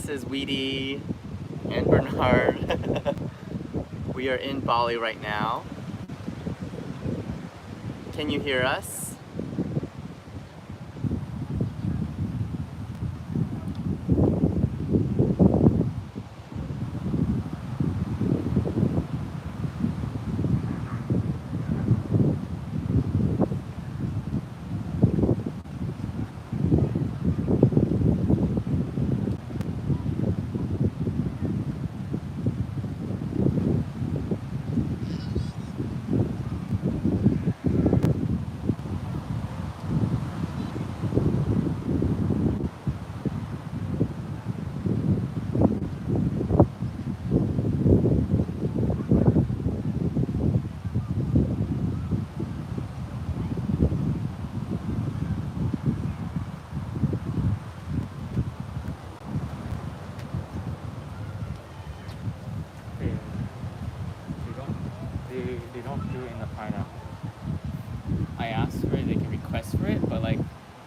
this is Wedee and Bernard. We are in Bali right now. Can you hear us? They don't do it in the pineapple. I asked for it, they can request for it, but like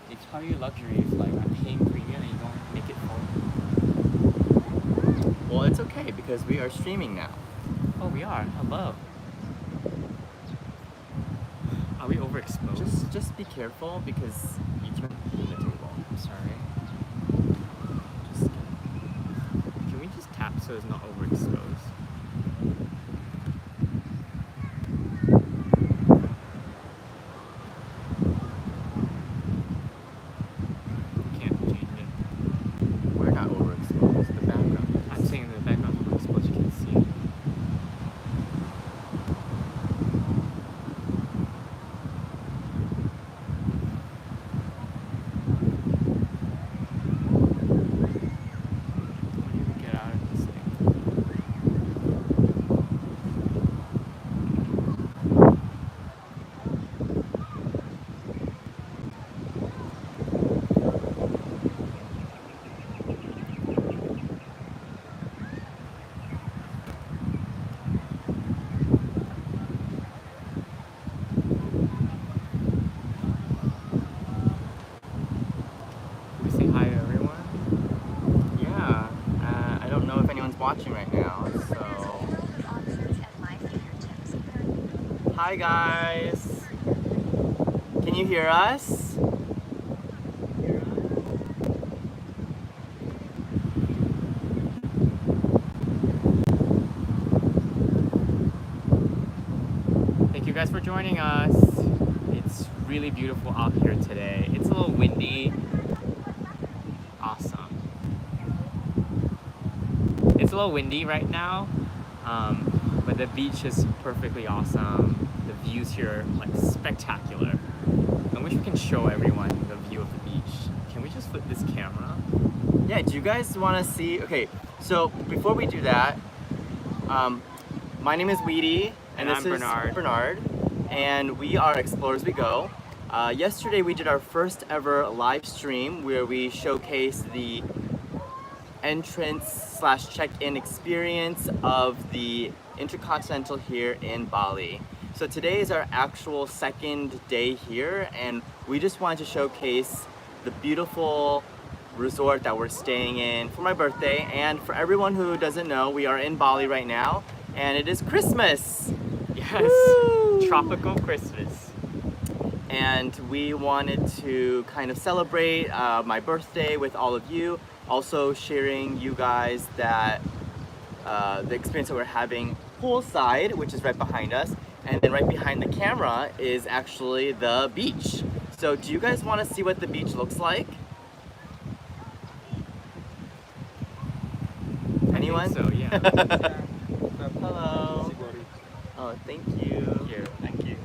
they tell you luxury is like I'm paying premium and you don't make it for me. Well, it's okay because we are streaming now. Oh, we are. Hello. Are we overexposed? Just be careful because you can't clean the table. I'm sorry. Just kidding. Can we just tap so it's not overexposed? Watching right now, so hi guys, can you hear us? Thank you guys for joining us. It's really beautiful out here today. It's a little windy. Awesome. It's a little windy right now, but the beach is perfectly awesome. The views here are like spectacular. I wish we can show everyone the view of the beach. Can we just flip this camera? Yeah, do you guys want to see? Okay, so before we do that, my name is Wedee, and this is Bernard, and we are Explore As We Go. Yesterday we did our first ever live stream where we showcased the entrance/check-in experience of the Intercontinental here in Bali. So today is our actual second day here, and we just wanted to showcase the beautiful resort that we're staying in for my birthday. And for everyone who doesn't know, we are in Bali right now, and it is Christmas! Yes! Woo! Tropical Christmas. And we wanted to kind of celebrate my birthday with all of you. Also sharing you guys that the experience that we're having poolside, which is right behind us, and then right behind the camera is actually the beach. So do you guys want to see what the beach looks like? Anyone? So yeah. Hello. Oh, thank you. Thank you.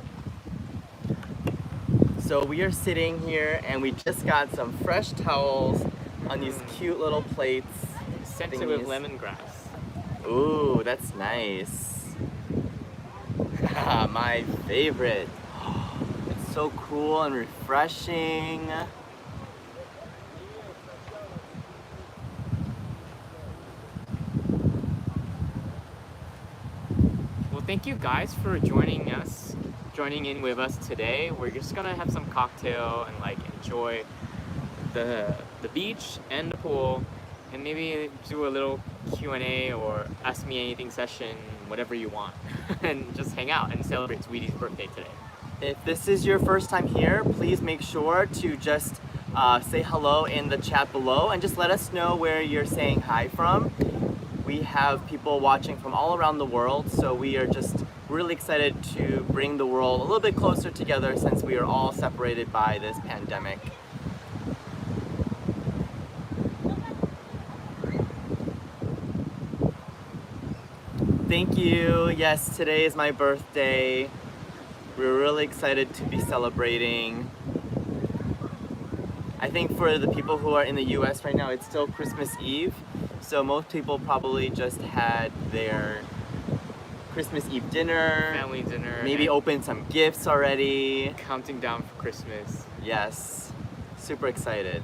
So we are sitting here and we just got some fresh towels on these cute little plates. Scented with lemongrass. Ooh, that's nice. My favorite. It's so cool and refreshing. Well, thank you guys for joining in with us today. We're just gonna have some cocktail and like enjoy the beach and the pool and maybe do a little Q&A or ask me anything session, whatever you want, and just hang out and celebrate Wedee's birthday today. If this is your first time here, please make sure to just say hello in the chat below and just let us know where you're saying hi from. We have people watching from all around the world, so we are just really excited to bring the world a little bit closer together since we are all separated by this pandemic. Thank you. Yes, today is my birthday. We're really excited to be celebrating. I think for the people who are in the US right now, it's still Christmas Eve. So most people probably just had their Christmas Eve dinner. Family dinner. Maybe opened some gifts already. Counting down for Christmas. Yes, super excited.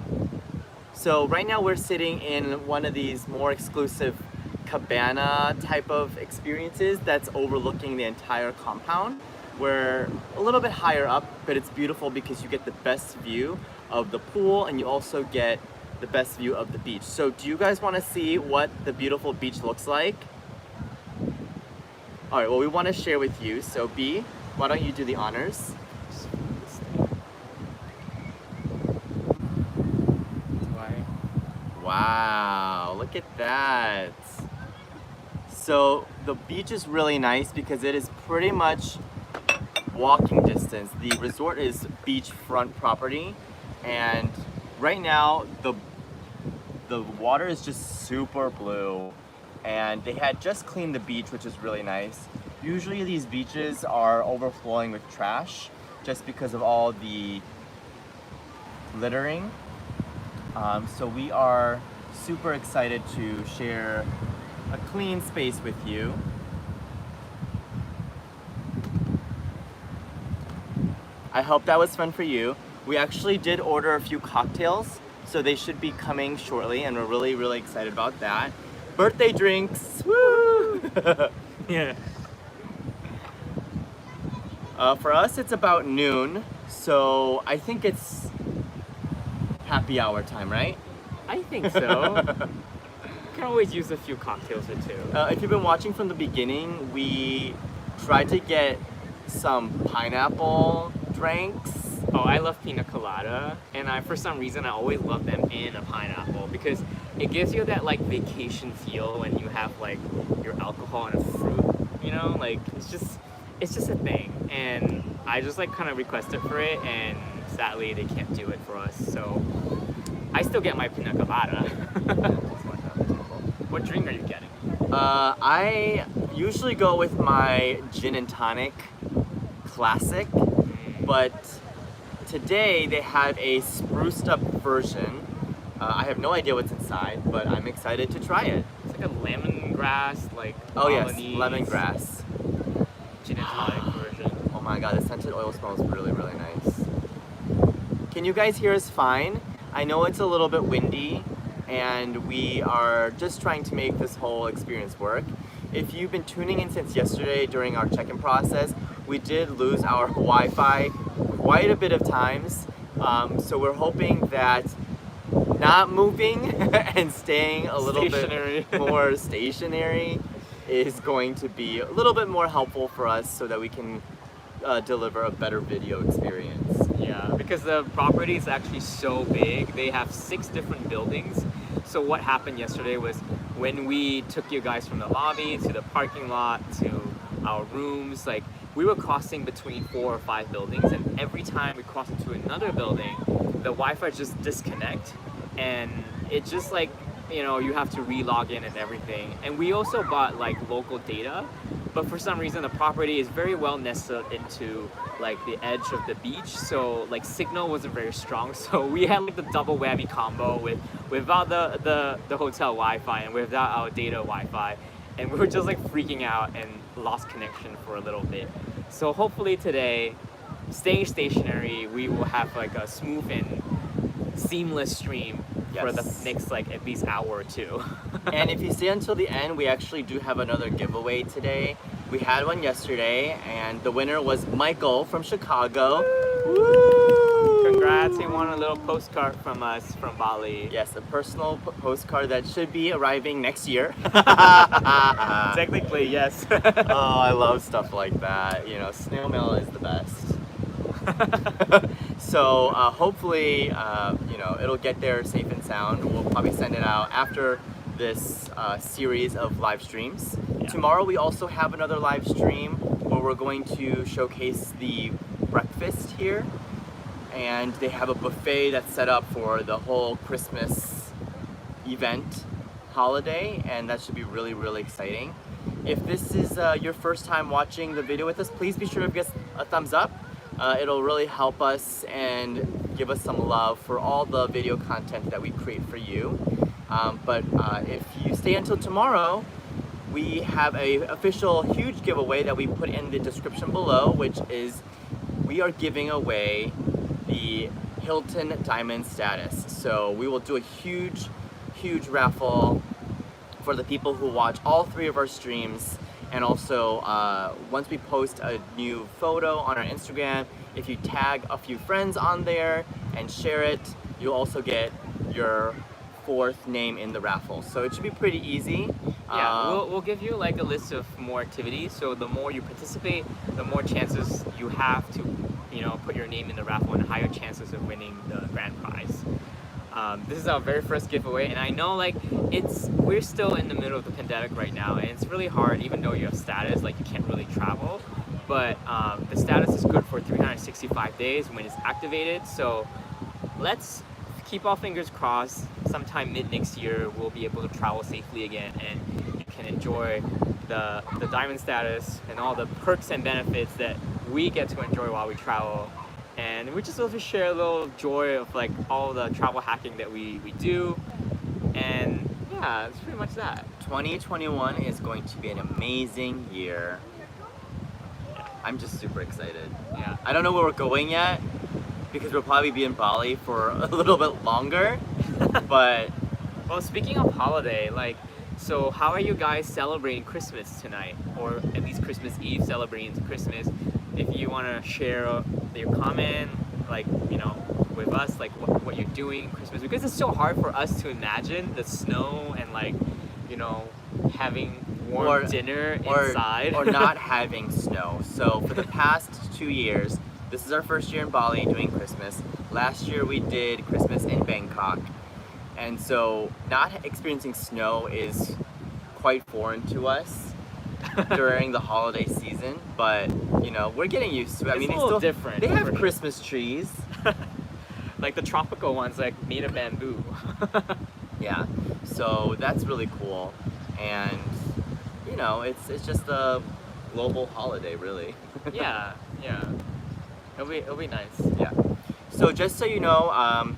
So right now we're sitting in one of these more exclusive cabana type of experiences that's overlooking the entire compound. We're a little bit higher up, but it's beautiful because you get the best view of the pool and you also get the best view of the beach. So do you guys want to see what the beautiful beach looks like? All right, well, we want to share with you. So B, why don't you do the honors? Wow, look at that. So the beach is really nice because it is pretty much walking distance. The resort is beachfront property, and right now the water is just super blue, and they had just cleaned the beach, which is really nice. Usually these beaches are overflowing with trash just because of all the littering. So we are super excited to share a clean space with you. I hope that was fun for you. We actually did order a few cocktails, so they should be coming shortly, and we're really, really excited about that. Birthday drinks, woo! Yeah. For us, it's about noon, so I think it's happy hour time, right? I think so. You can always use a few cocktails or two. If you've been watching from the beginning, we tried to get some pineapple drinks. Oh, I love pina colada, and for some reason I always love them in a pineapple because it gives you that like vacation feel when you have like your alcohol and a fruit, you know, like it's just a thing. And I just like kind of requested for it, and sadly they can't do it for us, so I still get my pina colada. What drink are you getting? I usually go with my gin and tonic classic, but today they have a spruced up version. I have no idea what's inside, but I'm excited to try it. It's like a lemongrass, like Oh yes, Balinese lemongrass. gin and tonic version. Oh my god, the scented oil smells really, really nice. Can you guys hear us fine? I know it's a little bit windy, and we are just trying to make this whole experience work. If you've been tuning in since yesterday during our check-in process, we did lose our Wi-Fi quite a bit of times. So we're hoping that not moving and staying a little bit more stationary is going to be a little bit more helpful for us so that we can deliver a better video experience. Yeah, because the property is actually so big. They have 6 different buildings. So what happened yesterday was when we took you guys from the lobby to the parking lot to our rooms, like we were crossing between 4 or 5 buildings, and every time we cross into another building, the Wi-Fi just disconnect, and it just like, you know, you have to re-log in and everything. And we also bought like local data, but for some reason the property is very well nestled into like the edge of the beach, so like signal wasn't very strong, so we had like the double whammy combo without the hotel Wi-Fi and without our data Wi-Fi, and we were just like freaking out and lost connection for a little bit. So hopefully today, staying stationary, we will have like a smooth and seamless stream for the next like at least hour or two. And if you stay until the end, we actually do have another giveaway today. We had one yesterday, and the winner was Michael from Chicago. Woo! Congrats, he won a little postcard from us from Bali. Yes, a personal postcard that should be arriving next year. Technically, yes. Oh, I love stuff like that. You know, snail mail is the best. So hopefully, you know, it'll get there safe and sound. We'll probably send it out after this series of live streams. Yeah. Tomorrow we also have another live stream where we're going to showcase the breakfast here. And they have a buffet that's set up for the whole Christmas event holiday, and that should be really, really exciting. If this is your first time watching the video with us, please be sure to give us a thumbs up. It'll really help us and give us some love for all the video content that we create for you. But if you stay until tomorrow, we have a official huge giveaway that we put in the description below, which is we are giving away the Hilton Diamond status. So we will do a huge raffle for the people who watch all 3 of our streams. And also, once we post a new photo on our Instagram, if you tag a few friends on there and share it, you'll also get your 4th name in the raffle. So it should be pretty easy. Yeah, we'll give you like a list of more activities. So the more you participate, the more chances you have to, you know, put your name in the raffle and higher chances of winning the grand prize. This is our very first giveaway, and I know like we're still in the middle of the pandemic right now, and it's really hard, even though you have status, like you can't really travel. But the status is good for 365 days when it's activated. So let's keep our fingers crossed. Sometime mid next year, we'll be able to travel safely again, and you can enjoy the diamond status and all the perks and benefits that we get to enjoy while we travel. And we just love to share a little joy of like all the travel hacking that we do. And yeah, it's pretty much that. 2021 is going to be an amazing year. I'm just super excited. Yeah. I don't know where we're going yet because we'll probably be in Bali for a little bit longer. But well, speaking of holiday, like, so how are you guys celebrating Christmas tonight, or at least Christmas Eve, celebrating Christmas? If you want to share your comment, like, you know, with us, like what you're doing Christmas, because it's so hard for us to imagine the snow and like, you know, having warm dinner inside or not having snow. So for the past 2 years, this is our first year in Bali doing Christmas. Last year we did Christmas in Bangkok, and so not experiencing snow is quite foreign to us during the holiday season, but you know, we're getting used to it. I mean, it's a little different. They have Christmas trees. Like the tropical ones, like made of bamboo. Yeah, so that's really cool, and you know, it's just a global holiday, really. yeah, it'll be nice. Yeah. So just so you know,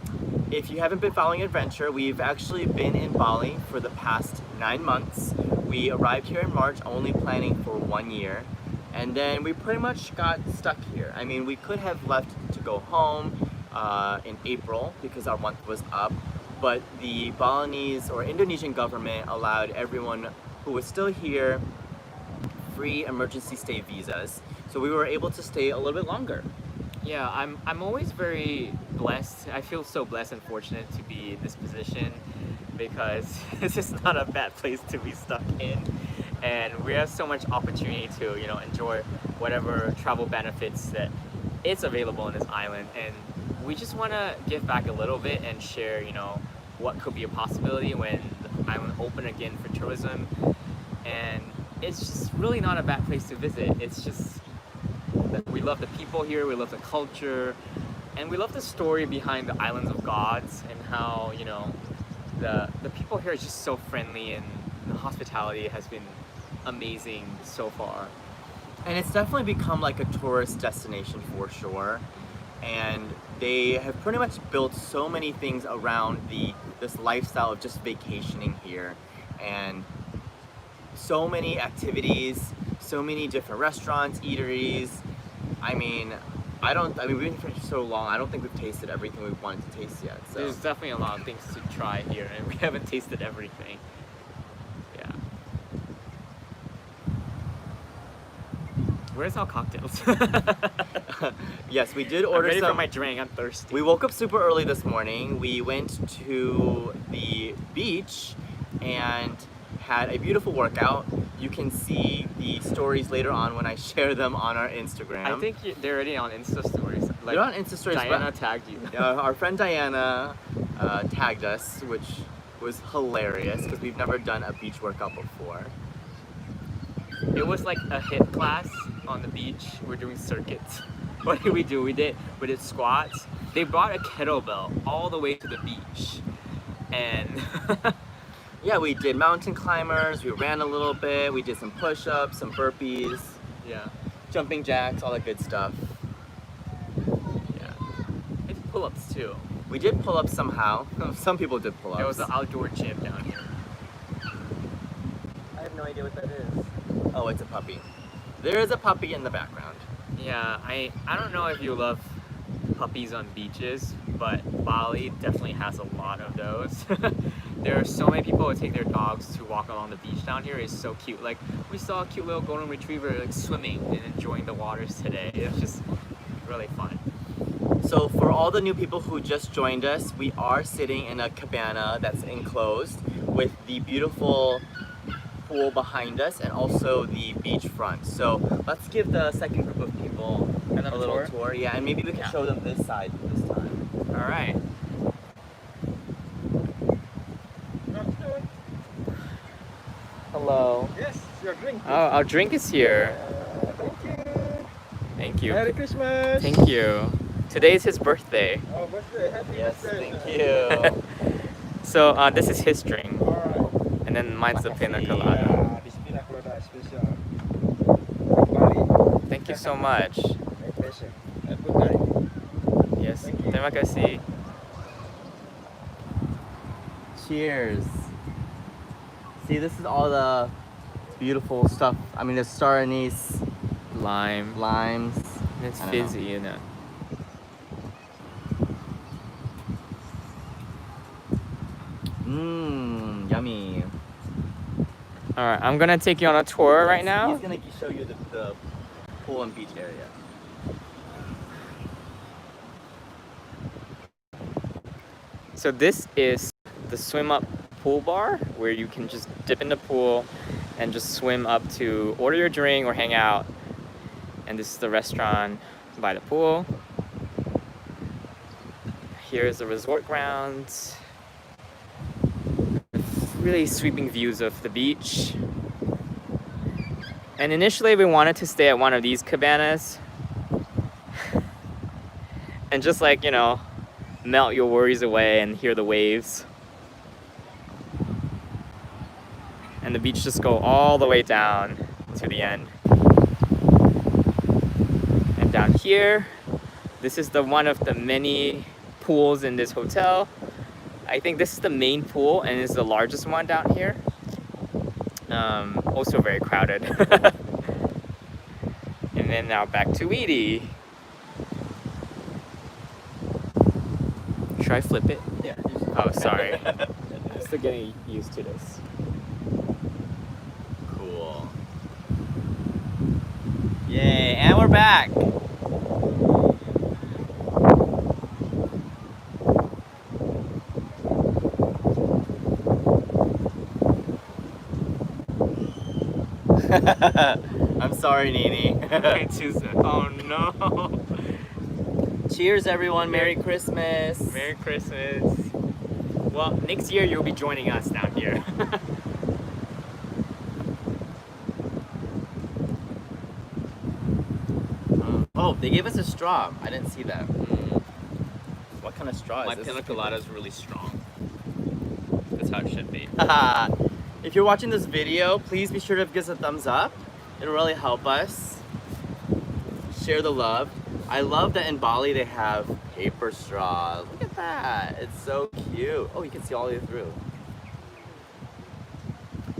if you haven't been following Adventure, we've actually been in Bali for the past 9 months. We arrived here in March, only planning for 1 year, and then we pretty much got stuck here. I mean, we could have left to go home in April because our month was up, but the Balinese or Indonesian government allowed everyone who was still here free emergency stay visas, so we were able to stay a little bit longer. Yeah, I'm always very blessed. I feel so blessed and fortunate to be in this position, because this is not a bad place to be stuck in, and we have so much opportunity to, you know, enjoy whatever travel benefits that it's available in this island, and we just want to give back a little bit and share, you know, what could be a possibility when the island open again for tourism. And it's just really not a bad place to visit. It's just that we love the people here, we love the culture, and we love the story behind the islands of gods, and how, you know, the people here are just so friendly, and the hospitality has been amazing so far. And it's definitely become like a tourist destination for sure. And they have pretty much built so many things around this lifestyle of just vacationing here, and so many activities, so many different restaurants, eateries. I mean, we've been here for so long, I don't think we've tasted everything we've wanted to taste yet. So There's definitely a lot of things to try here, and we haven't tasted everything. Yeah. Where's our cocktails? Yes, we did I'm order ready some. for my drink. I'm thirsty. We woke up super early this morning. We went to the beach and had a beautiful workout. You can see the stories later on when I share them on our Instagram. I think they're already on Insta stories. Like, they're on Insta stories. Diana tagged you. Our friend Diana tagged us, which was hilarious because we've never done a beach workout before. It was like a HIIT class on the beach. We're doing circuits. What did we do? We did squats. They brought a kettlebell all the way to the beach, and Yeah, we did mountain climbers. We ran a little bit. We did some push-ups, some burpees, yeah, jumping jacks, all that good stuff. yeah. It's pull-ups too. We did pull-ups somehow. Some people did pull-ups. There was an outdoor gym down here. I have no idea what that is. Oh, it's a puppy. There is a puppy in the background. Yeah, I don't know if you love puppies on beaches, but Bali definitely has a lot of those. There are so many people who take their dogs to walk along the beach down here. It's so cute. Like, we saw a cute little golden retriever like swimming and enjoying the waters today. It's just really fun. So for all the new people who just joined us, we are sitting in a cabana that's enclosed with the beautiful pool behind us and also the beach front. So let's give the second group of people a little tour. Yeah, and maybe we can show them this side this time. All right. Hello. Yes, your drink. Oh, our drink is here. Thank you. Thank you. Merry Christmas. Thank you. Today is his birthday. Oh, birthday. Happy Yes, birthday. thank you. So this is his drink, Alright. and then mine's the pina Makasih. colada. Yeah, this pina colada is special. Bali. Thank you so much. My pleasure. Have a good night. Yes. Thank you. Terima kasih. Cheers. See, this is all the beautiful stuff. I mean, there's star anise, Lime. limes. It's I don't know. fizzy, isn't it? Mmm, yummy. All right, I'm gonna take you on a tour right now. He's gonna show you the pool and beach area. So this is the swim up pool bar where you can just dip in the pool and just swim up to order your drink or hang out. And this is the restaurant by the pool. Here's the resort grounds. Really sweeping views of the beach. And initially we wanted to stay at one of these cabanas and just like, you know, melt your worries away and hear the waves. And the beach just go all the way down to the end. And down here, this is the one of the many pools in this hotel. I think this is the main pool and it's the largest one down here. Also very crowded. And then now back to Wedee. Should I flip it? Yeah. Oh, sorry. I'm still getting used to this. Cool. Yay, and we're back. I'm sorry, Nini. Oh no. Cheers, everyone. Merry Christmas. Merry Christmas. Well, next year you'll be joining us down here. Oh, they gave us a straw. I didn't see that. What kind of straw is My this? pina colada is really strong. That's how it should be. If you're watching this video, please be sure to give us a thumbs up. It'll really help us. Share the love. I love that in Bali they have paper straws. Look at that. It's so cute. Oh, you can see all the way through.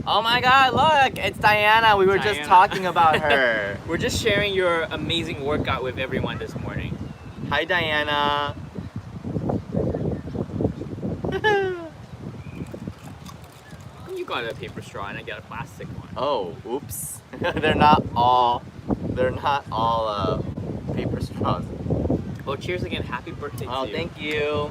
Oh my god, look! It's Diana. We were just Diana. talking about her. We're just sharing your amazing workout with everyone this morning. Hi, Diana. You got a paper straw and I got a plastic one. Oh, oops. They're not all They're not all paper straws. Well, cheers again. Happy birthday Oh, to you. thank you.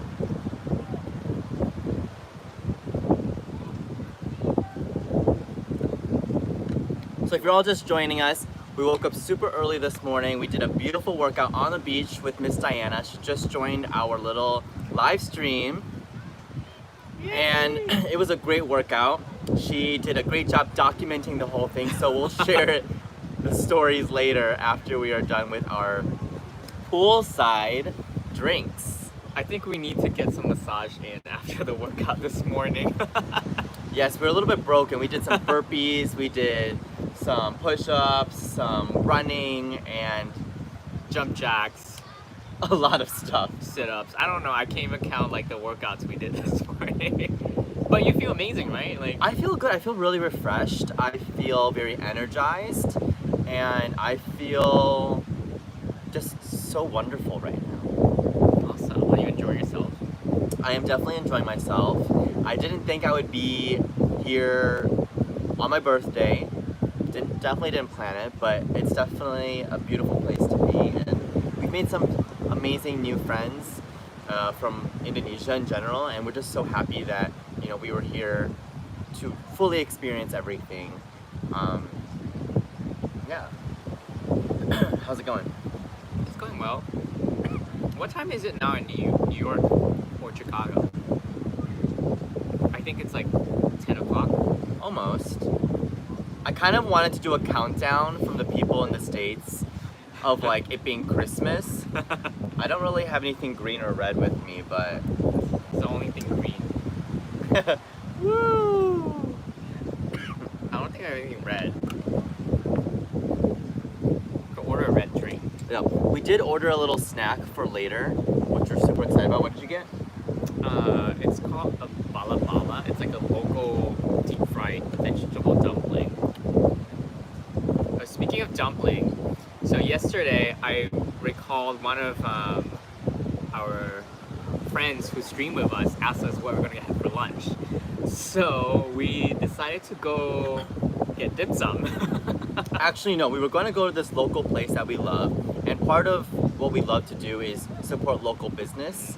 So if you're all just joining us, we woke up super early this morning. We did a beautiful workout on the beach with Miss Diana. She just joined our little live stream. And it was a great workout. She did a great job documenting the whole thing, so we'll share the stories later after we are done with our poolside drinks. I think we need to get some massage in after the workout this morning. Yes, we're a little bit broken. We did some burpees, we did some push-ups, some running, and Jump jacks, a lot of stuff. sit-ups. I don't know. I can't even count like the workouts we did this morning. But you feel amazing, right? Like I feel good. I feel really refreshed. I feel very energized, and I feel just so wonderful right now. awesome. Are you enjoying yourself? I am definitely enjoying myself. I didn't think I would be here on my birthday. Definitely didn't plan it, but it's definitely a beautiful place to be, and we've made some amazing new friends from Indonesia in general, and we're just so happy that we were here to fully experience everything. Yeah. How's it going? It's going well. What time is it now in New York or Chicago? I think it's like 10 o'clock. Almost. I kind of wanted to do a countdown from the people in the States of like it being Christmas. I don't really have anything green or red with me, but It's the only thing green. woo! I don't think I have anything red. Could order a red drink. Yeah, we did order a little snack for later, which we're super excited about. What did you get? It's called a bala bala. It's like a local deep fried vegetable dumpling. Speaking of dumpling, so yesterday I recalled one of our friends who stream with us asked us what we're gonna get for lunch. So we decided to go get dim sum. Actually, no, we were going to go to this local place that we love, and part of what we love to do is support local business,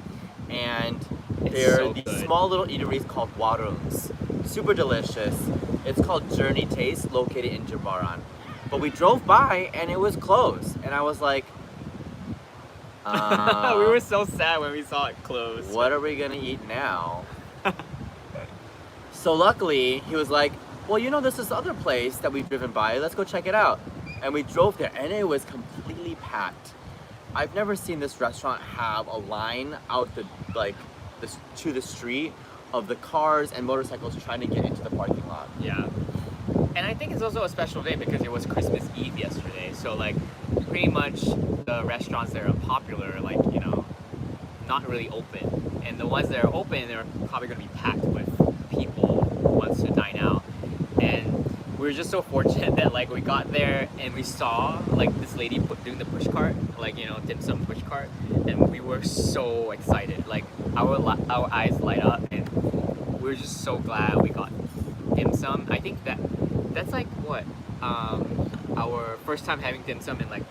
and It's there so are these good. small little eateries called warungs. Super delicious. It's called Journey Taste, located in Jimbaran. But we drove by and it was closed, and I was like, We were so sad when we saw it closed. what are we gonna eat now? So luckily, he was like, well, there's this other place that we've driven by, let's go check it out. And we drove there and it was completely packed. I've never seen this restaurant have a line out to the street of the cars and motorcycles trying to get into the parking lot. Yeah. And I think it's also a special day because it was Christmas Eve yesterday. So like pretty much the restaurants that are popular, like, not really open. And the ones that are open, they're probably gonna be packed with people who wants to dine out. And we were just so fortunate that like we got there and we saw like this lady doing the push cart, like, dim sum push cart, and we were so excited. Like our eyes light up, and we were just so glad we got dim sum. I think that's like what our first time having dim sum in like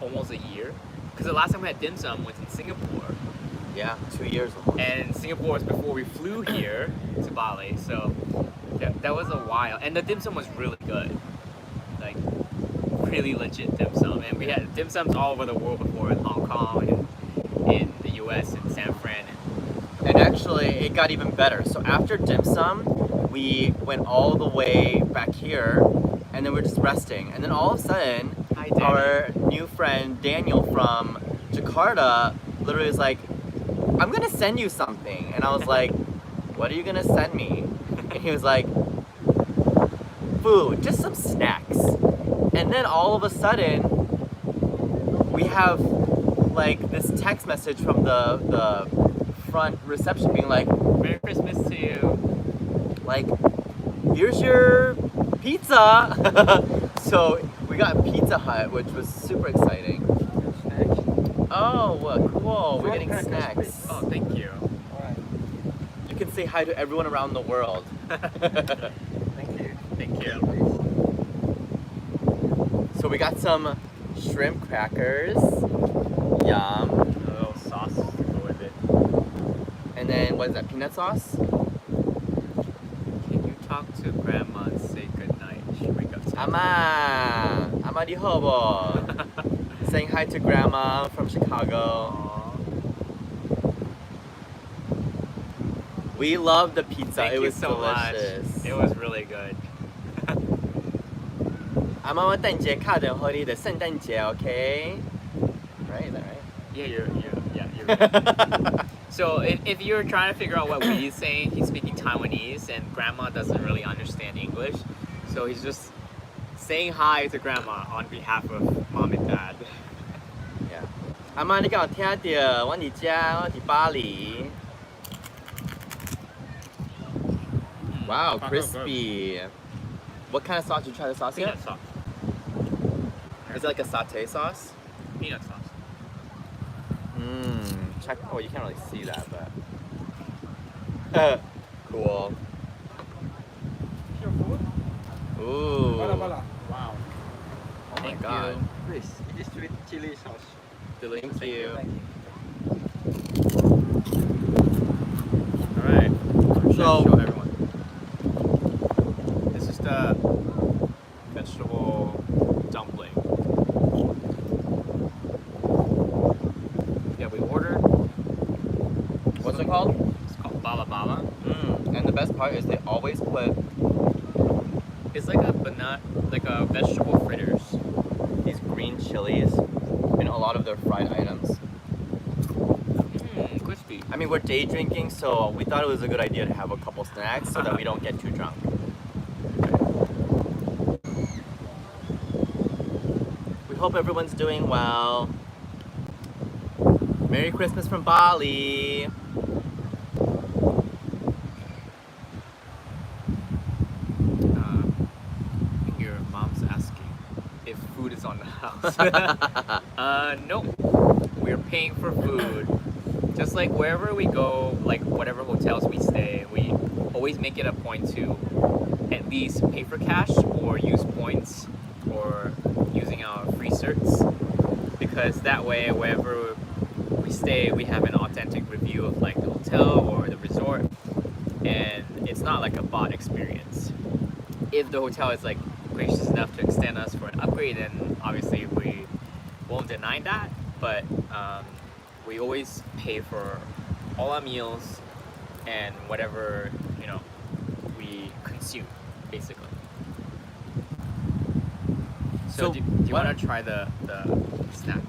almost a year, because the last time we had dim sum was in Singapore, Yeah, 2 years almost. and Singapore was before we flew here to Bali, so that was a while. And the dim sum was really good, like really legit dim sum. And we had dim sums all over the world before, in Hong Kong and in the US, in San Fran. And actually, it got even better. So after dim sum, we went all the way back here, and then we're just resting. And then all of a sudden, Hi, Danny. our new friend Daniel from Jakarta literally was like, I'm gonna send you something. And I was like, what are you gonna send me? And he was like, food, just some snacks. And then all of a sudden, we have like this text message from the front reception being like, Merry Christmas to you. like, here's your pizza. So we got Pizza Hut, which was super exciting. Oh, well, cool. We're getting snacks. Oh, thank you. Alright, You can say hi to everyone around the world. thank you. Thank you. So we got some shrimp crackers. Yum. A little sauce to go with it. And then what is that? Peanut sauce? Can you talk to grandma and say goodnight? She wake up to Ama. Ama di hobo. Saying hi to grandma from Chicago. We love the pizza. Thank it you was so delicious. much. It was really good. 阿媽我等姐卡等好你的聖誕節 OK? Right? Is that right? Yeah, you're right. So if you're trying to figure out what Wedee is saying, he's speaking Taiwanese and grandma doesn't really understand English. So he's just saying hi to grandma on behalf of mom and dad. Yeah. 阿媽你敢有聽到我哋家我哋巴黎 Wow, crispy. What kind of sauce? Did you try the sauce yet? Peanut sauce. Is it like a satay sauce? Peanut sauce. Check. Oh, you can't really see that, but cool. Your food? Ooh. Bala bala. Wow. Oh my Thank god. you. Please. It is with chili sauce. Thank you. Alright. So- show everyone. This is the vegetable dumpling. Yeah, we ordered. What's it called? It's called bala bala. And the best part is they always put It's like a vegetable fritters. these green chilies in a lot of their fried items. Crispy. I mean, we're day drinking, so we thought it was a good idea to have a couple snacks so that we don't get too drunk. We hope everyone's doing well. Merry Christmas from Bali. Your mom's asking if food is on the house. Nope. We're paying for food. Just like wherever we go, like whatever hotels we stay, we always make it a point to at least pay for cash or use points or using our free certs. Because that way, wherever we stay, we have an authentic review of like the hotel or the resort. And it's not like a bot experience. If the hotel is like gracious enough to extend us for an upgrade, then obviously we won't deny that. But we always pay for all our meals and whatever we consume, basically. So, So do you why want to try the snack?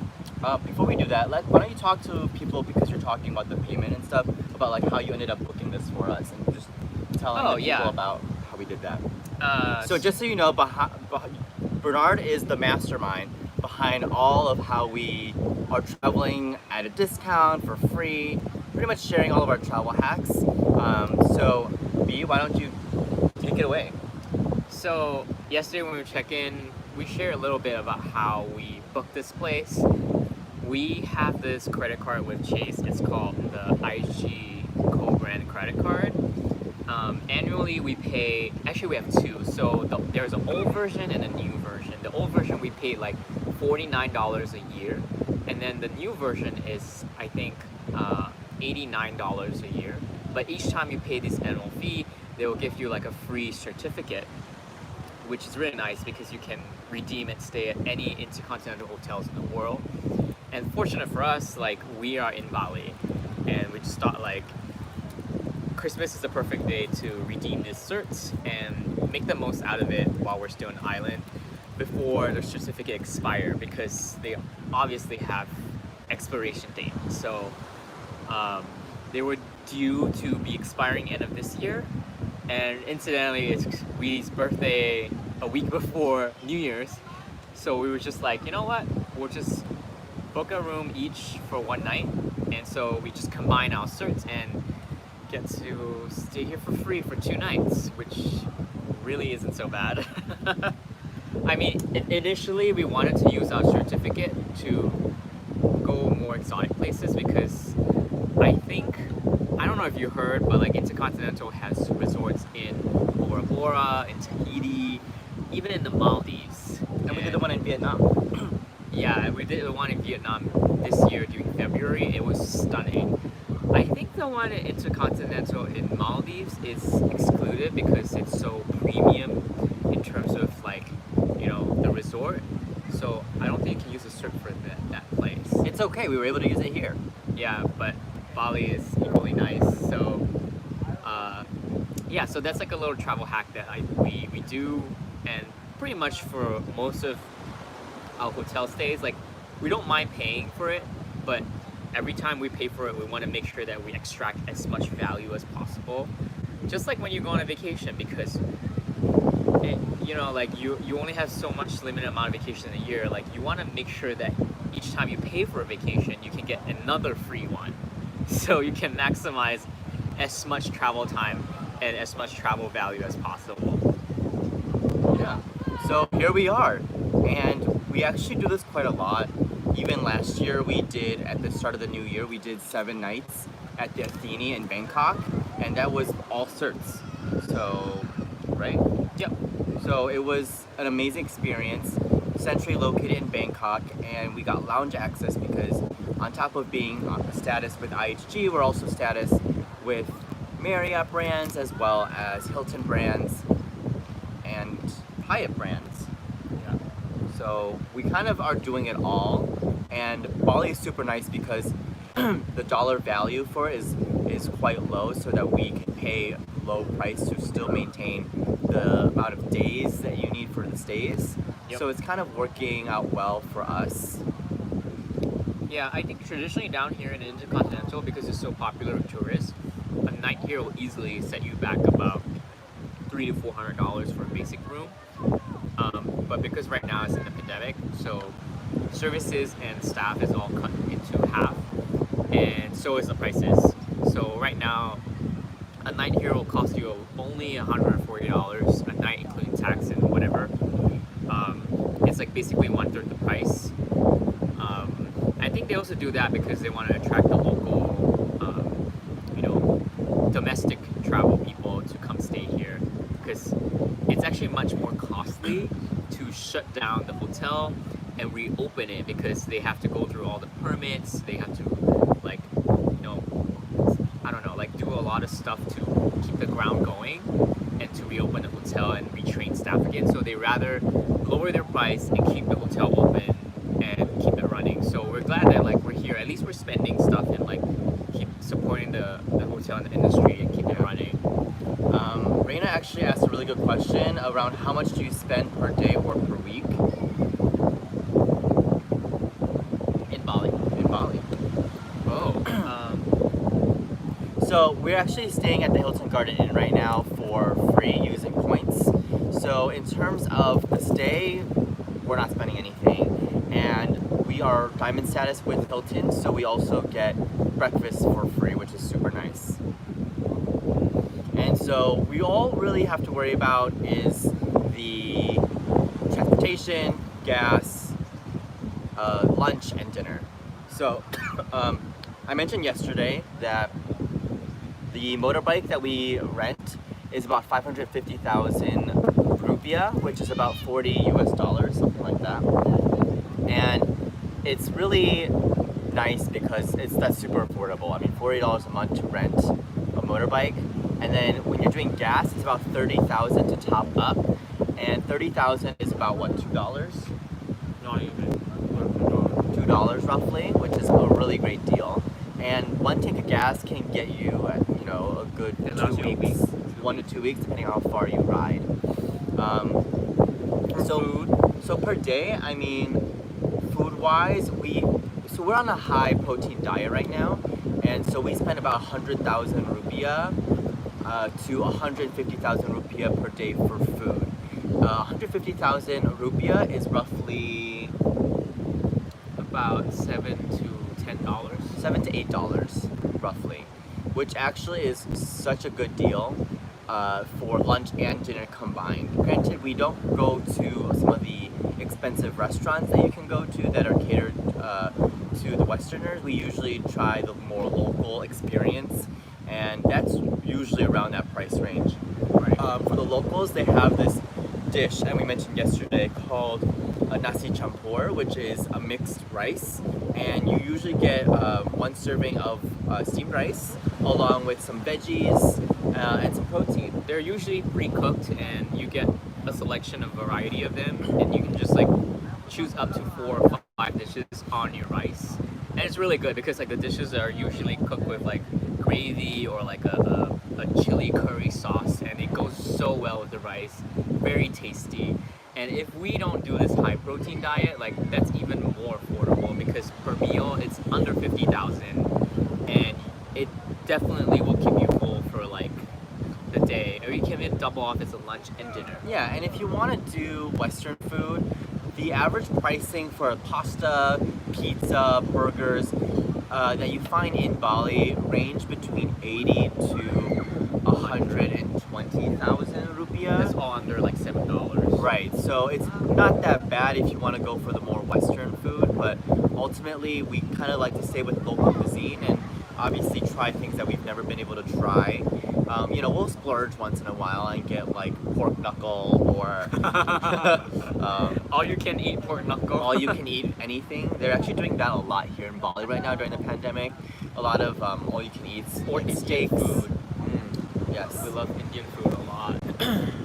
Before we do that, why don't you talk to people, because you're talking about the payment and stuff, about like how you ended up booking this for us, and just telling the people about how we did that. So just so you know, Bernard is the mastermind behind all of how we are traveling at a discount for free, pretty much sharing all of our travel hacks. So B, why don't you take it away? So yesterday when we checked in, we shared a little bit about how we booked this place. We have this credit card with Chase. It's called the IG co-brand credit card. Annually we pay, actually we have two. So there's an old version and a new version. The old version we paid like $49 a year. And then the new version is, I think, $89 a year. But each time you pay this annual fee, they will give you like a free certificate, which is really nice because you can redeem and stay at any Intercontinental hotels in the world. And fortunate for us, like we are in Bali, and we just thought like Christmas is the perfect day to redeem these certs and make the most out of it while we're still on the island before the certificate expire, because they obviously have expiration date. So they were due to be expiring end of this year, and incidentally it's Wee's birthday a week before New Year's, so we were just like, you know what, we'll just book a room each for one night, and so we just combine our certs and get to stay here for free for 2 nights, which really isn't so bad. I mean, initially we wanted to use our certificate to go more exotic places because I don't know if you heard, but like Intercontinental has resorts in Bora Bora, in Tahiti, even in the Maldives. And we did the one in Vietnam. Yeah, we did the one in Vietnam this year during February. It was stunning. I think the one in Intercontinental in Maldives is excluded because it's so premium in terms of like, you know, the resort. So I don't think you can use a surf for that place. It's okay, we were able to use it here. Yeah, but Bali is equally nice. So yeah, so that's like a little travel hack that we do, and pretty much for most of our hotel stays, like we don't mind paying for it, but every time we pay for it, we want to make sure that we extract as much value as possible. Just like when you go on a vacation, because you know, like you only have so much limited amount of vacation in a year. Like you want to make sure that each time you pay for a vacation, you can get another free one, so you can maximize as much travel time and as much travel value as possible. Yeah. So here we are, and we actually do this quite a lot. Even last year we did, at the start of the new year, we did 7 nights at the Athene in Bangkok, and that was all certs. So, right? Yep. So it was an amazing experience, centrally located in Bangkok, and we got lounge access because on top of being on status with IHG, we're also status with Marriott brands as well as Hilton brands and Hyatt brands. Yeah. So we kind of are doing it all, and Bali is super nice because the dollar value for it is quite low, so that we can pay low price to still maintain the amount of days that you need for the stays. Yep. So it's kind of working out well for us. Yeah, I think traditionally down here in Intercontinental, because it's so popular with tourists, a night here will easily set you back about $300 to $400 for a basic room. But because right now it's in the pandemic, so services and staff is all cut into half, and so is the prices. So right now, a night here will cost you only $140 a night, including tax and whatever. It's like basically 1/3 the price. I think they also do that because they want to attract the local, you know, domestic travel people to come stay here, because it's actually much more costly to shut down the hotel and reopen it, because they have to go through all the permits. They have to, like, you know, I don't know, like do a lot of stuff to keep the ground going and to reopen the hotel and retrain staff again. So they rather lower their price and keep the hotel open and keep it running. So we're glad that like we're here. At least we're spending stuff and like keep supporting the hotel and the industry and keep it running. Raina actually asked a really good question around how much do you spend per day or per week In Bali. in Bali. Oh. So we're actually staying at the Hilton Garden Inn right now for free using points. So in terms of the stay, we're not spending anything. And we are diamond status with Hilton, so we also get breakfast for free, which is super nice. And so we all really have to worry about is the transportation, gas, lunch, and dinner. So I mentioned yesterday that the motorbike that we rent is about 550,000 rupiah, which is about $40 US, something like that. And it's really nice because that's super affordable. I mean, $40 a month to rent a motorbike. And then when you're doing gas, it's about 30,000 to top up. And 30,000 is about what, $2? Not even. $2 roughly, which is a really great deal. And one tank of gas can get you, you know, a good It 2 lasts you a weeks, week. 1 to 2 weeks, depending on how far you ride. So per day, I mean, food-wise, we're on a high protein diet right now, and so we spend about 100,000 rupiah to 150,000 rupiah per day for food. 150,000 rupiah is roughly About $7 to $10. $7 to $8 roughly, which actually is such a good deal for lunch and dinner combined. Granted, we don't go to some of the expensive restaurants that you can go to that are catered to the Westerners. We usually try the more local experience, and that's usually around that price range. Right. For the locals, they have this dish, and we mentioned yesterday, called a nasi campur, which is a mixed rice, and you usually get one serving of steamed rice along with some veggies and some protein. They're usually pre-cooked, and you get a selection of variety of them, and you can just like choose up to 4 or 5 dishes on your rice. And it's really good because like the dishes are usually cooked with like gravy or like a chili curry sauce, and it goes so well with the rice. Very tasty. And if we don't do this high protein diet, like that's even more affordable because per meal it's under 50,000, and it definitely will keep you full for like the day. Or you can even double off as a lunch and dinner. Yeah, and if you want to do Western food, the average pricing for pasta, pizza, burgers that you find in Bali range between 80 to 120,000 rupiah. That's all under like $7. Right, so it's not that bad if you want to go for the more Western food, but ultimately we kind of like to stay with local cuisine and obviously try things that we've never been able to try. You know, we'll splurge once in a while and get like pork knuckle or All you can eat pork knuckle. all you can eat anything. They're actually doing that a lot here in Bali right now during the pandemic. A lot of all you can eat Or like Indian steaks. food. Yes. We love Indian food a lot.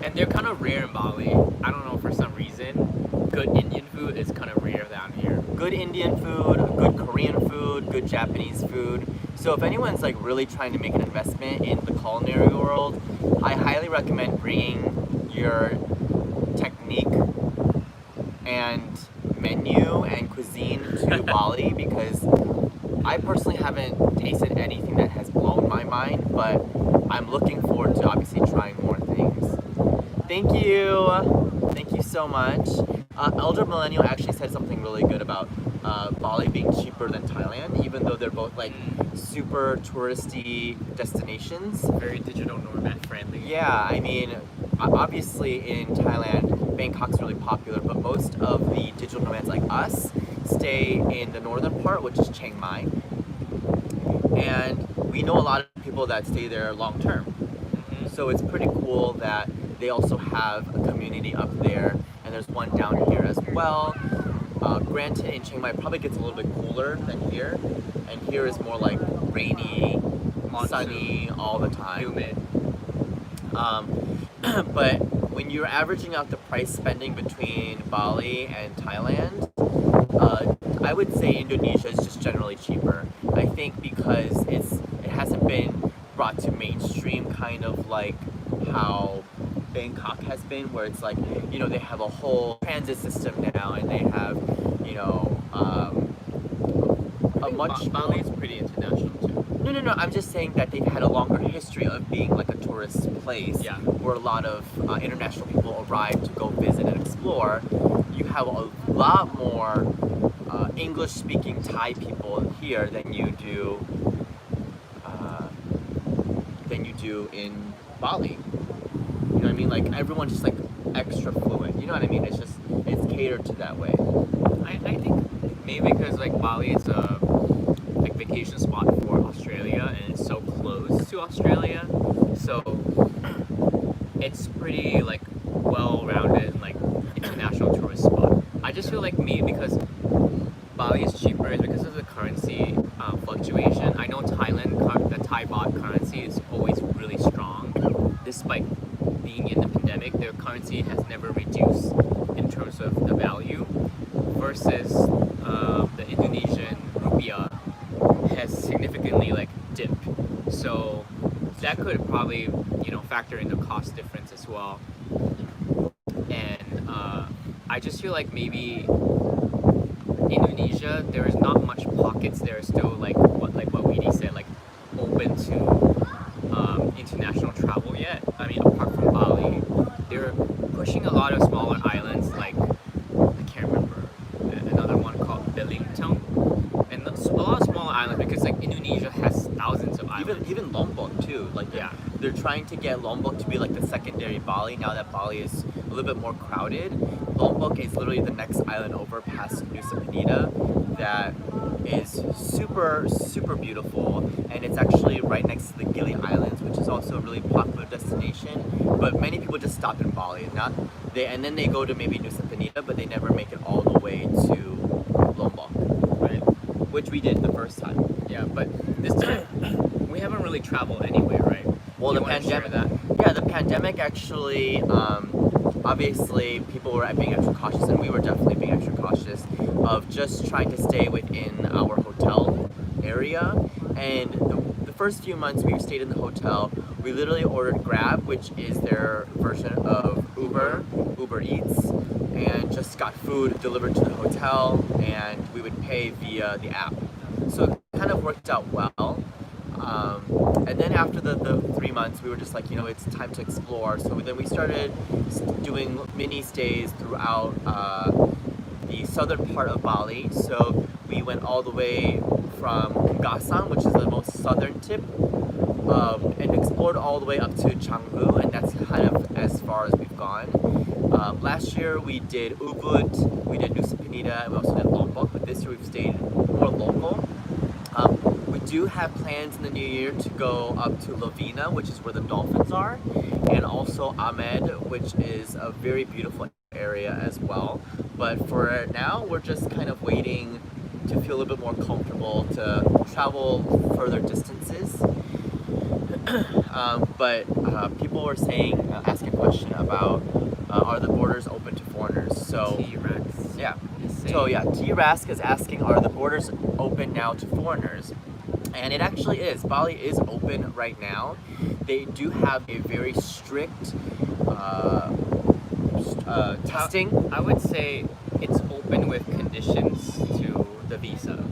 And they're kind of rare in Bali. I don't know, for some reason, good Indian food is kind of rare down here. Good Indian food, good Korean food, good Japanese food. So if anyone's like really trying to make an investment in the culinary world, I highly recommend bringing your technique and menu and cuisine to Bali, because I personally haven't tasted anything that has blown my mind, but I'm looking forward to obviously trying more things. Thank you. Thank you so much. Elder Millennial actually said something really good about Bali being cheaper than Thailand, even though they're both like super touristy destinations. Very digital nomad friendly. Yeah, I mean, obviously in Thailand, Bangkok's really popular, but most of the digital nomads like us stay in the northern part, which is Chiang Mai. And we know a lot of people that stay there long term. So it's pretty cool that they also have a community up there, and there's one down here as well. Granted, in Chiang Mai it probably gets a little bit cooler than here, and here is more like rainy, sunny all the time. Humid. But when you're averaging out the price spending between Bali and Thailand, I would say Indonesia is just generally cheaper. I think because it hasn't been brought to mainstream, kind of like how Bangkok has been, where it's like, you know, they have a whole transit system now, and they have, you know, a much Bali is pretty international too. No, I'm just saying that they've had a longer history of being like a tourist place, Yeah. where a lot of international people arrive to go visit and explore. You have a lot more English-speaking Thai people here than you do in Bali. You know what I mean? Like everyone's just like extra fluent. You know what I mean? It's catered to that way. I think maybe because like Bali is a like vacation spot for Australia, and it's so close to Australia, so it's pretty like well-rounded like international tourist spot. I just feel like maybe because Bali is cheaper is because of the currency fluctuation. I know the Thai baht currency is always really strong, despite being in the pandemic. Their currency has never reduced in terms of the value, versus the Indonesian rupiah has significantly like dipped. So that could probably, you know, factor in the cost difference as well. And I just feel like maybe Indonesia, there is not much pockets there still like what Wedee said, like open to international travel yet. I mean, apart from Bali, they're pushing a lot of smaller islands, like I can't remember another one called Belitung, and a lot of smaller islands, because like Indonesia has thousands of islands. Even Lombok too. Like Yeah. they're trying to get Lombok to be like the secondary Bali now that Bali is a little bit more crowded. Lombok is literally the next island over past Nusa Penida that is super, super beautiful, and it's actually right next to the Gili Islands, which is also a really popular destination. But many people just stop in Bali, and then they go to maybe Nusa Penida, but they never make it all the way to Lombok, right? Which we did the first time. Yeah, but this time we haven't really traveled anyway, right? Well, You the wanna share pandemic. that? Yeah, the pandemic actually. Obviously, people were being extra cautious, and we were definitely being extra cautious of just trying to stay within our hotel area. And the first few months we stayed in the hotel, we literally ordered Grab, which is their version of Uber Eats, and just got food delivered to the hotel, and we would pay via the app. So it kind of worked out well. And then after the 3 months, we were just like, it's time to explore. So then we started doing mini stays throughout the southern part of Bali. So we went all the way from Gasan, which is the most southern tip, and explored all the way up to Canggu, and that's kind of as far as we've gone. Last year we did Ubud, we did Nusa Penida, and we also did Lombok, but this year we've stayed more local. We do have plans in the new year to go up to Lovina, which is where the dolphins are, and also Ahmed, which is a very beautiful area as well. But for now, we're just kind of waiting to feel a little bit more comfortable to travel further distances. But people were asking a question about are the borders open to foreigners? So T-Rex. yeah. So yeah, T-Rask is asking, are the borders open now to foreigners? And it actually is. Bali is open right now. They do have a very strict testing. I would say it's open with conditions to the visa.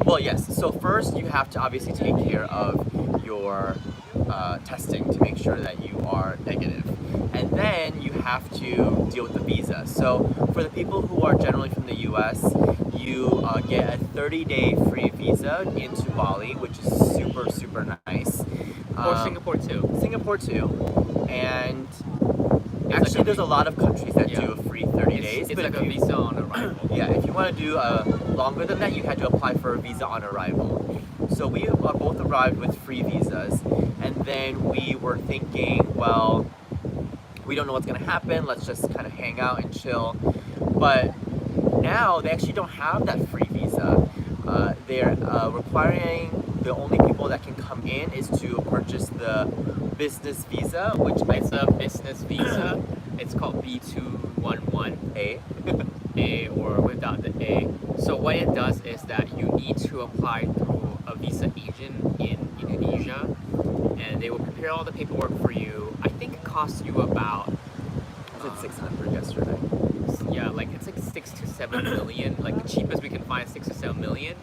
Well, yes. So first you have to obviously take care of your testing to make sure that you are negative. And then you have to deal with the visa. So for the people who are generally from the US, you get a 30-day free visa into Bali, which is super, super nice. Or Singapore too. Singapore too. And actually there's a lot of countries that do a free 30 days. It's but like if a you, visa on arrival. yeah, if you want to do longer than that, you had to apply for a visa on arrival. So we both arrived with free visas, and then we were thinking, well, we don't know what's gonna happen, let's just kind of hang out and chill. But now they actually don't have that free visa. They're requiring the only people that can come in is to purchase the business visa, which It's a business visa. It's called B211A. A or without the A. So what it does is that you need to apply through a visa agent in Indonesia, and they will prepare all the paperwork for you. I think it costs you about I said 600 yesterday. yeah, like it's like 6 to 7 million. Like the cheapest we can find is 6 to 7 million.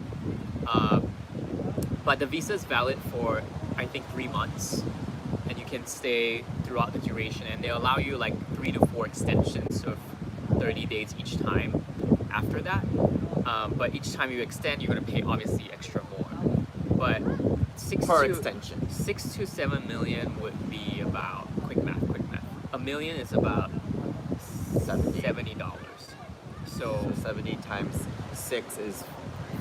But the visa is valid for I think 3 months, and you can stay throughout the duration, and they allow you like 3 to 4 extensions of 30 days each time after that. But each time you extend, you're gonna pay obviously extra more. But Extension. 6 to 7 million would be about quick math. A million is about $70. So 70 times 6 is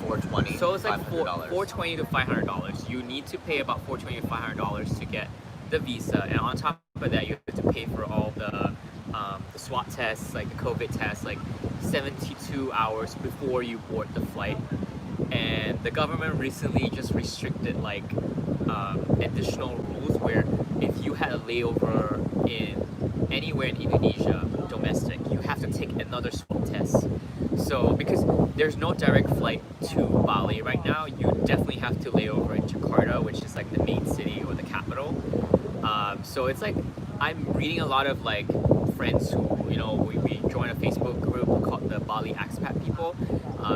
420. So it's like $500. $420 to $500. You need to pay about $420 to $500 to get the visa, and on top of that, you have to pay for all the swab tests, like the COVID tests, like 72 hours before you board the flight. And the government recently just restricted like additional rules where if you had a layover in anywhere in Indonesia, domestic, you have to take another swab test. So because there's no direct flight to Bali right now, you definitely have to lay over in Jakarta, which is like the main city or the capital. So it's like I'm reading a lot of like friends who, we join a Facebook group called the Bali Expat People.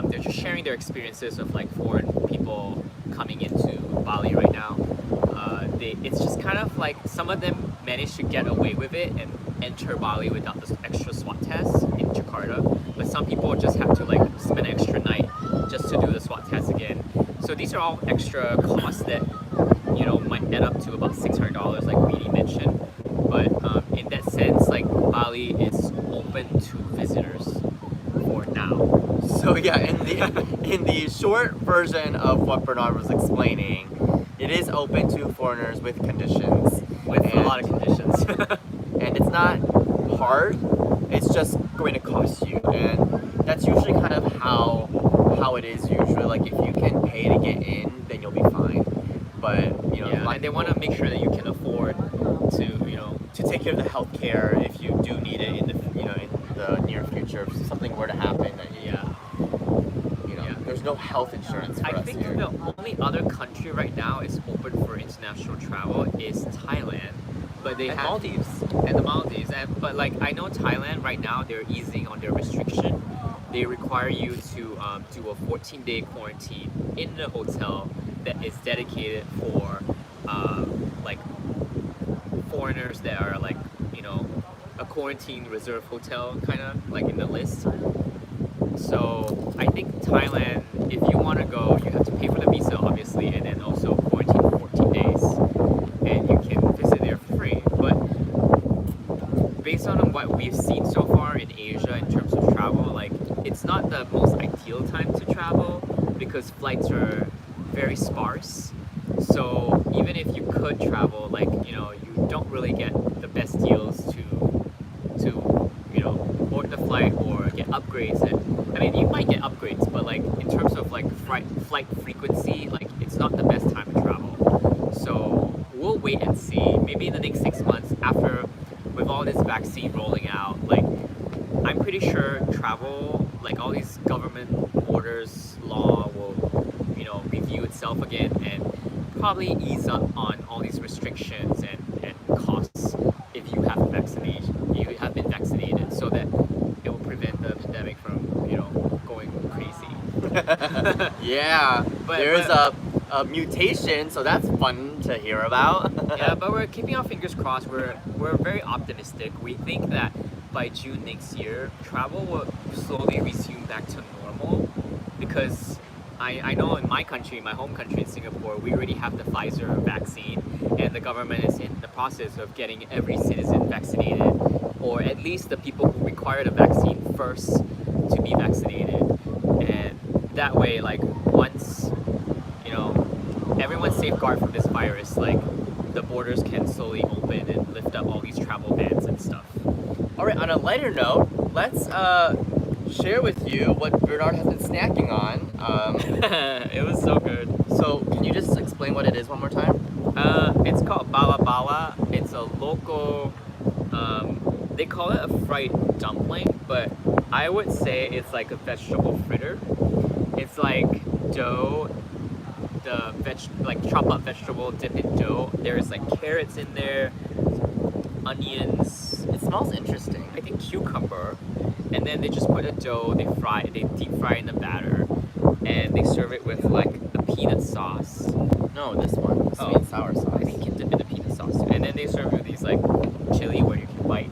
They're just sharing their experiences of like foreign people coming into Bali right now. It's just kind of like some of them manage to get away with it and enter Bali without this extra swab test in Jakarta, but some people just have to like spend an extra night just to do the swab test again. So these are all extra costs that might add up to about $600, like Wedee mentioned. But in that sense, like Bali is open to visitors for now. So yeah, in the short version of what Bernard was explaining, it is open to foreigners with conditions. With a lot of conditions. And it's not hard, it's just going to cost you. And that's usually kind of how it is usually. Like if you can pay to get in, then you'll be fine. But you know, Yeah, and they want to make sure that you can afford to, you know, to take care of the healthcare if you do need it in the near future, if something were to happen that yeah. there's no health insurance for I us think here. the only other country right now is open for international travel is Thailand, but they And have Maldives. and the Maldives. But like I know Thailand right now, they're easing on their restriction. They require you to do a 14-day quarantine in the hotel that is dedicated for like foreigners that are like, you know, a quarantine reserve hotel kind of like in the list. So I think Thailand, if you want to go, you have to pay for the visa obviously, and then also quarantine for 14 days, and you can visit there for free. But based on what we've seen so far in Asia in terms of travel, like it's not the most ideal time to travel because flights are very sparse. So even if you could travel, like, you know, you don't really get the best deals to you know, board the flight or get upgrades. And I mean, you might get upgrades, but like in terms of like flight frequency, like it's not the best time to travel. So we'll wait and see. Maybe in the next 6 months, after with all this vaccine rolling out, like I'm pretty sure travel, like all these government orders, law will, you know, review itself again and probably ease up on all these restrictions and costs if you have been vaccinated, so that it will prevent the pandemic from, you know, going crazy. Yeah, But- there's but- a mutation, so that's fun to hear about. Yeah, but we're keeping our fingers crossed. We're very optimistic. We think that by June next year, travel will slowly resume back to normal, because I know in my country, my home country in Singapore, we already have the Pfizer vaccine, and the government is in the process of getting every citizen vaccinated, or at least the people who require the vaccine first to be vaccinated. And that way, like once, you know, everyone's safeguarded from this virus, like the borders can slowly open and lift up all these travel bans and stuff. All right, on a lighter note, let's share with you what Bernard has been snacking on. It was so good. So can you just explain what it is one more time? It's called bala bala. It's a local, they call it a fried dumpling, but I would say it's like a vegetable fritter. It's like dough, like chop up vegetable, dip in dough. There's like carrots in there, onions, It smells interesting. I think cucumber, and then they just put a dough, they deep fry in the batter, and they serve it with like a peanut sauce. No, this one, Oh. sweet and sour sauce. I think you can dip in the peanut sauce too. And then they serve with these like chili where you can bite.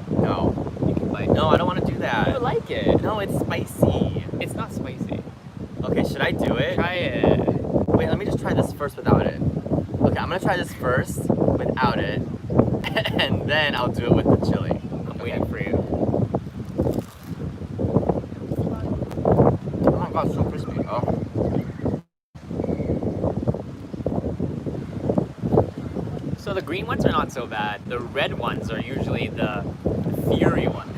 No, You can bite. no, I don't want to do I that. like it. No, it's spicy. It's not spicy. Okay, should I do it? Try it. Wait, let me just try this first without it. Okay, I'm gonna try this first without it, and then I'll do it with the chili. I'm waiting for you. Oh my god, it's so crispy. Oh. So the green ones are not so bad. The red ones are usually the fury one.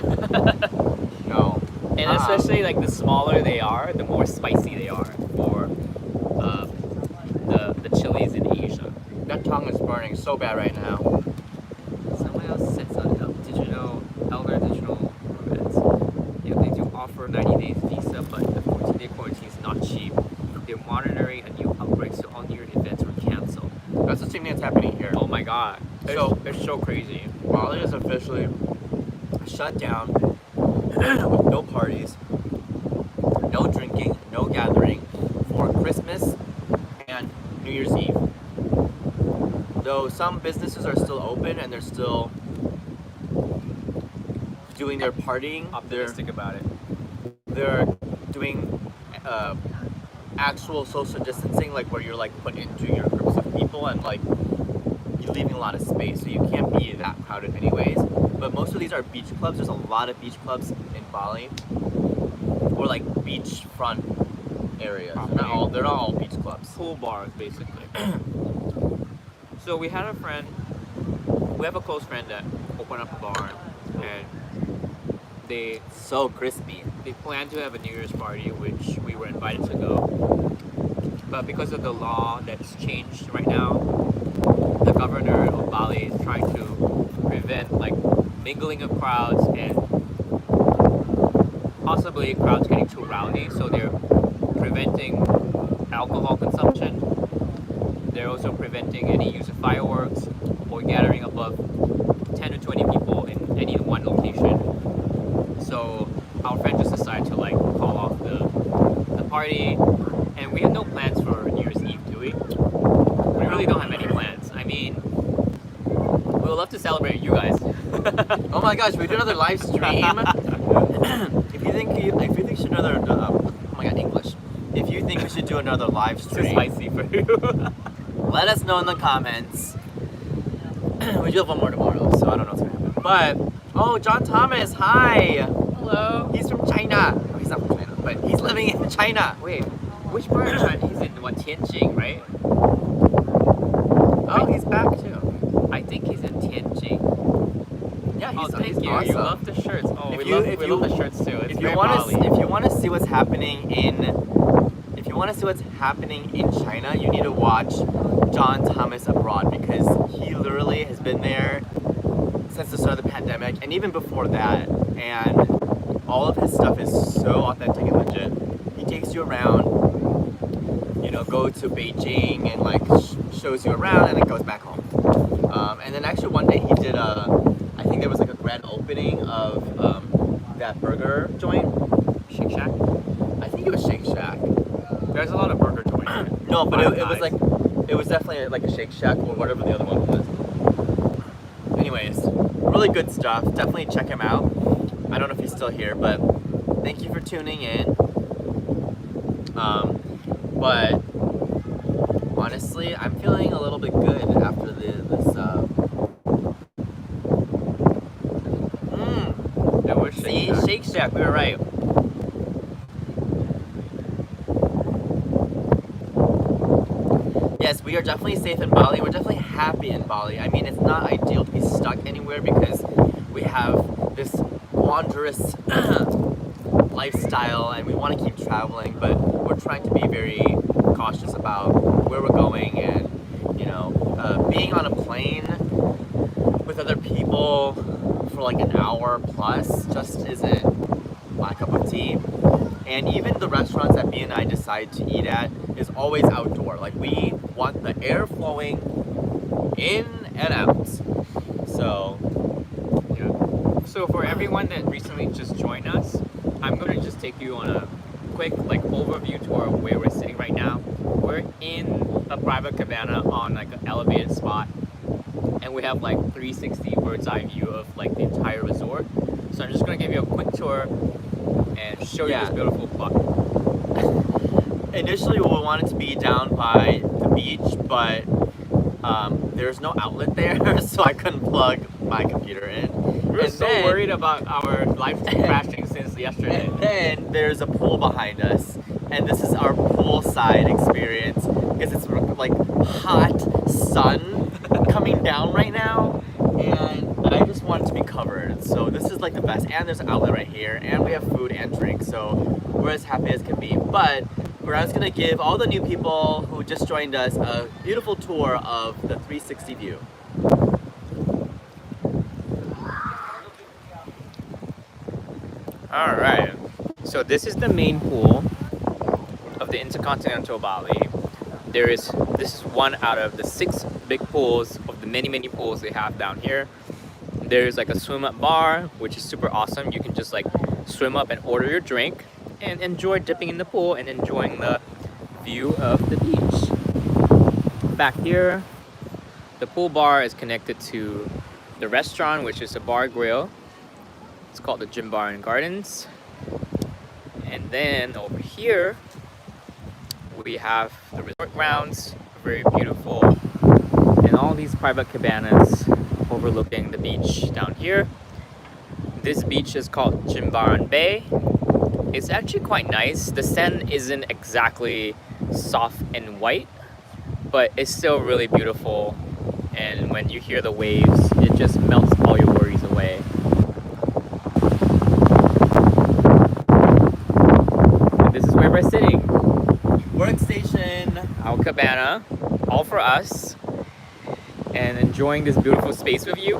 No. And especially like the smaller they are, the more spicy they are for the chilies in Asia. That tongue is burning so bad right now. Someone else said something. Elder Digital Romance. Yeah, they do offer 90 days visa, but the 14-day quarantine is not cheap. They're monitoring a new outbreak, so all New Year events were canceled. That's the same thing that's happening here. Oh my god. It's so crazy. Bali is officially shut down with no parties, no drinking, no gathering for Christmas and New Year's Eve. Though some businesses are still open and they're still doing their partying, Optimistic about it. they're doing actual social distancing, like where you're like put into your groups of people and like you're leaving a lot of space, so you can't be that crowded anyways. But most of these are beach clubs. There's a lot of beach clubs in Bali, or like beachfront areas. They're not all beach clubs. Pool bars, basically. So we had a friend, we have a close friend that opened up a bar, and they So crispy. planned to have a New Year's party, which we were invited to go. But because of the law that's changed right now, the governor of Bali is trying to prevent like mingling of crowds and possibly crowds getting too rowdy. So they're preventing alcohol consumption. They're also preventing any use of fireworks or gathering above 10 to 20 people in any one location. So our friend just decided to like call off the party, and we had no plans for New Year's Eve, do we? We really don't have any plans. I mean, we would love to celebrate you guys. Oh my gosh, we do another live stream. If you think we should another, oh my god, English. If you think we should do another live It's too stream, spicy for you. let us know in the comments. We do have one more tomorrow, so I don't know what's gonna happen. But oh, John Thomas, hi. Hello. He's from China. Oh, he's not from China, but he's living in China. Wait, which part of China? He's in what, Tianjin, right? Oh, he's back too. I think he's in Tianjin. Yeah, Oh, he's thank you. awesome. You love the shirts. Oh, If we you- love if we you- love the shirts too. It's If you very want Bali. to see what's happening in China, you need to watch John Thomas Abroad, because he literally has been there since the start of the pandemic and even before that, and all of his stuff is so authentic and legit. He takes you around, you know, go to Beijing and like shows you around and then goes back home. And then actually one day he did I think there was like a grand opening of that burger joint. Shake Shack. I think it was Shake Shack. There's a lot of burger joints. No, but it was Nice. like, it was definitely like a Shake Shack or whatever the other one was. Anyways, really good stuff. Definitely check him out. I don't know if he's still here, but thank you for tuning in. But honestly, I'm feeling a little bit good after this. That was See, Shake Shack. Shake Shack, we were right. Yes, we are definitely safe in Bali. We're definitely happy in Bali. I mean, it's not ideal to be stuck anywhere because we have this wondrous lifestyle and we want to keep traveling, but we're trying to be very cautious about where we're going, and you know, being on a plane with other people for like an hour plus just isn't my cup of tea. And even the restaurants that B and I decide to eat at is always outdoor. Like, we want the air flowing in and out. So, Yeah. So for everyone that recently just joined us, I'm going to just take you on a quick like overview tour of where we're sitting right now. We're in a private cabana on like an elevated spot, and we have like 360 bird's eye view of like the entire resort. So I'm just going to give you a quick tour and show you Yeah. this beautiful spot. initially we wanted to be down by the beach, but there's no outlet there, so I couldn't plug my computer in. We're And so then- worried about our live stream crashing since yesterday. And then there's a pool behind us, and this is our poolside experience because it's like hot sun coming down right now, and I just want it to be covered. So this is like the best, and there's an outlet right here, and we have food and drink, so we're as happy as can be. But we're just gonna give all the new people who just joined us a beautiful tour of the 360 view. All right. So this is the main pool of the Intercontinental Bali. This is one out of the 6 big pools of the many pools they have down here. There's like a swim up bar, which is super awesome. You can just like swim up and order your drink and enjoy dipping in the pool and enjoying the view of the beach. Back here, the pool bar is connected to the restaurant, which is a bar grill. It's called the Gym Bar and Gardens. And then over here, we have the resort grounds, very beautiful. And and all these private cabanas overlooking the beach down here. This beach is called Jimbaran Bay. It's actually quite nice. The sand isn't exactly soft and white, but it's still really beautiful. And when you hear the waves, it just melts all your worries away. And this is where we're sitting. Workstation. Our cabana, all for us, and enjoying this beautiful space with you.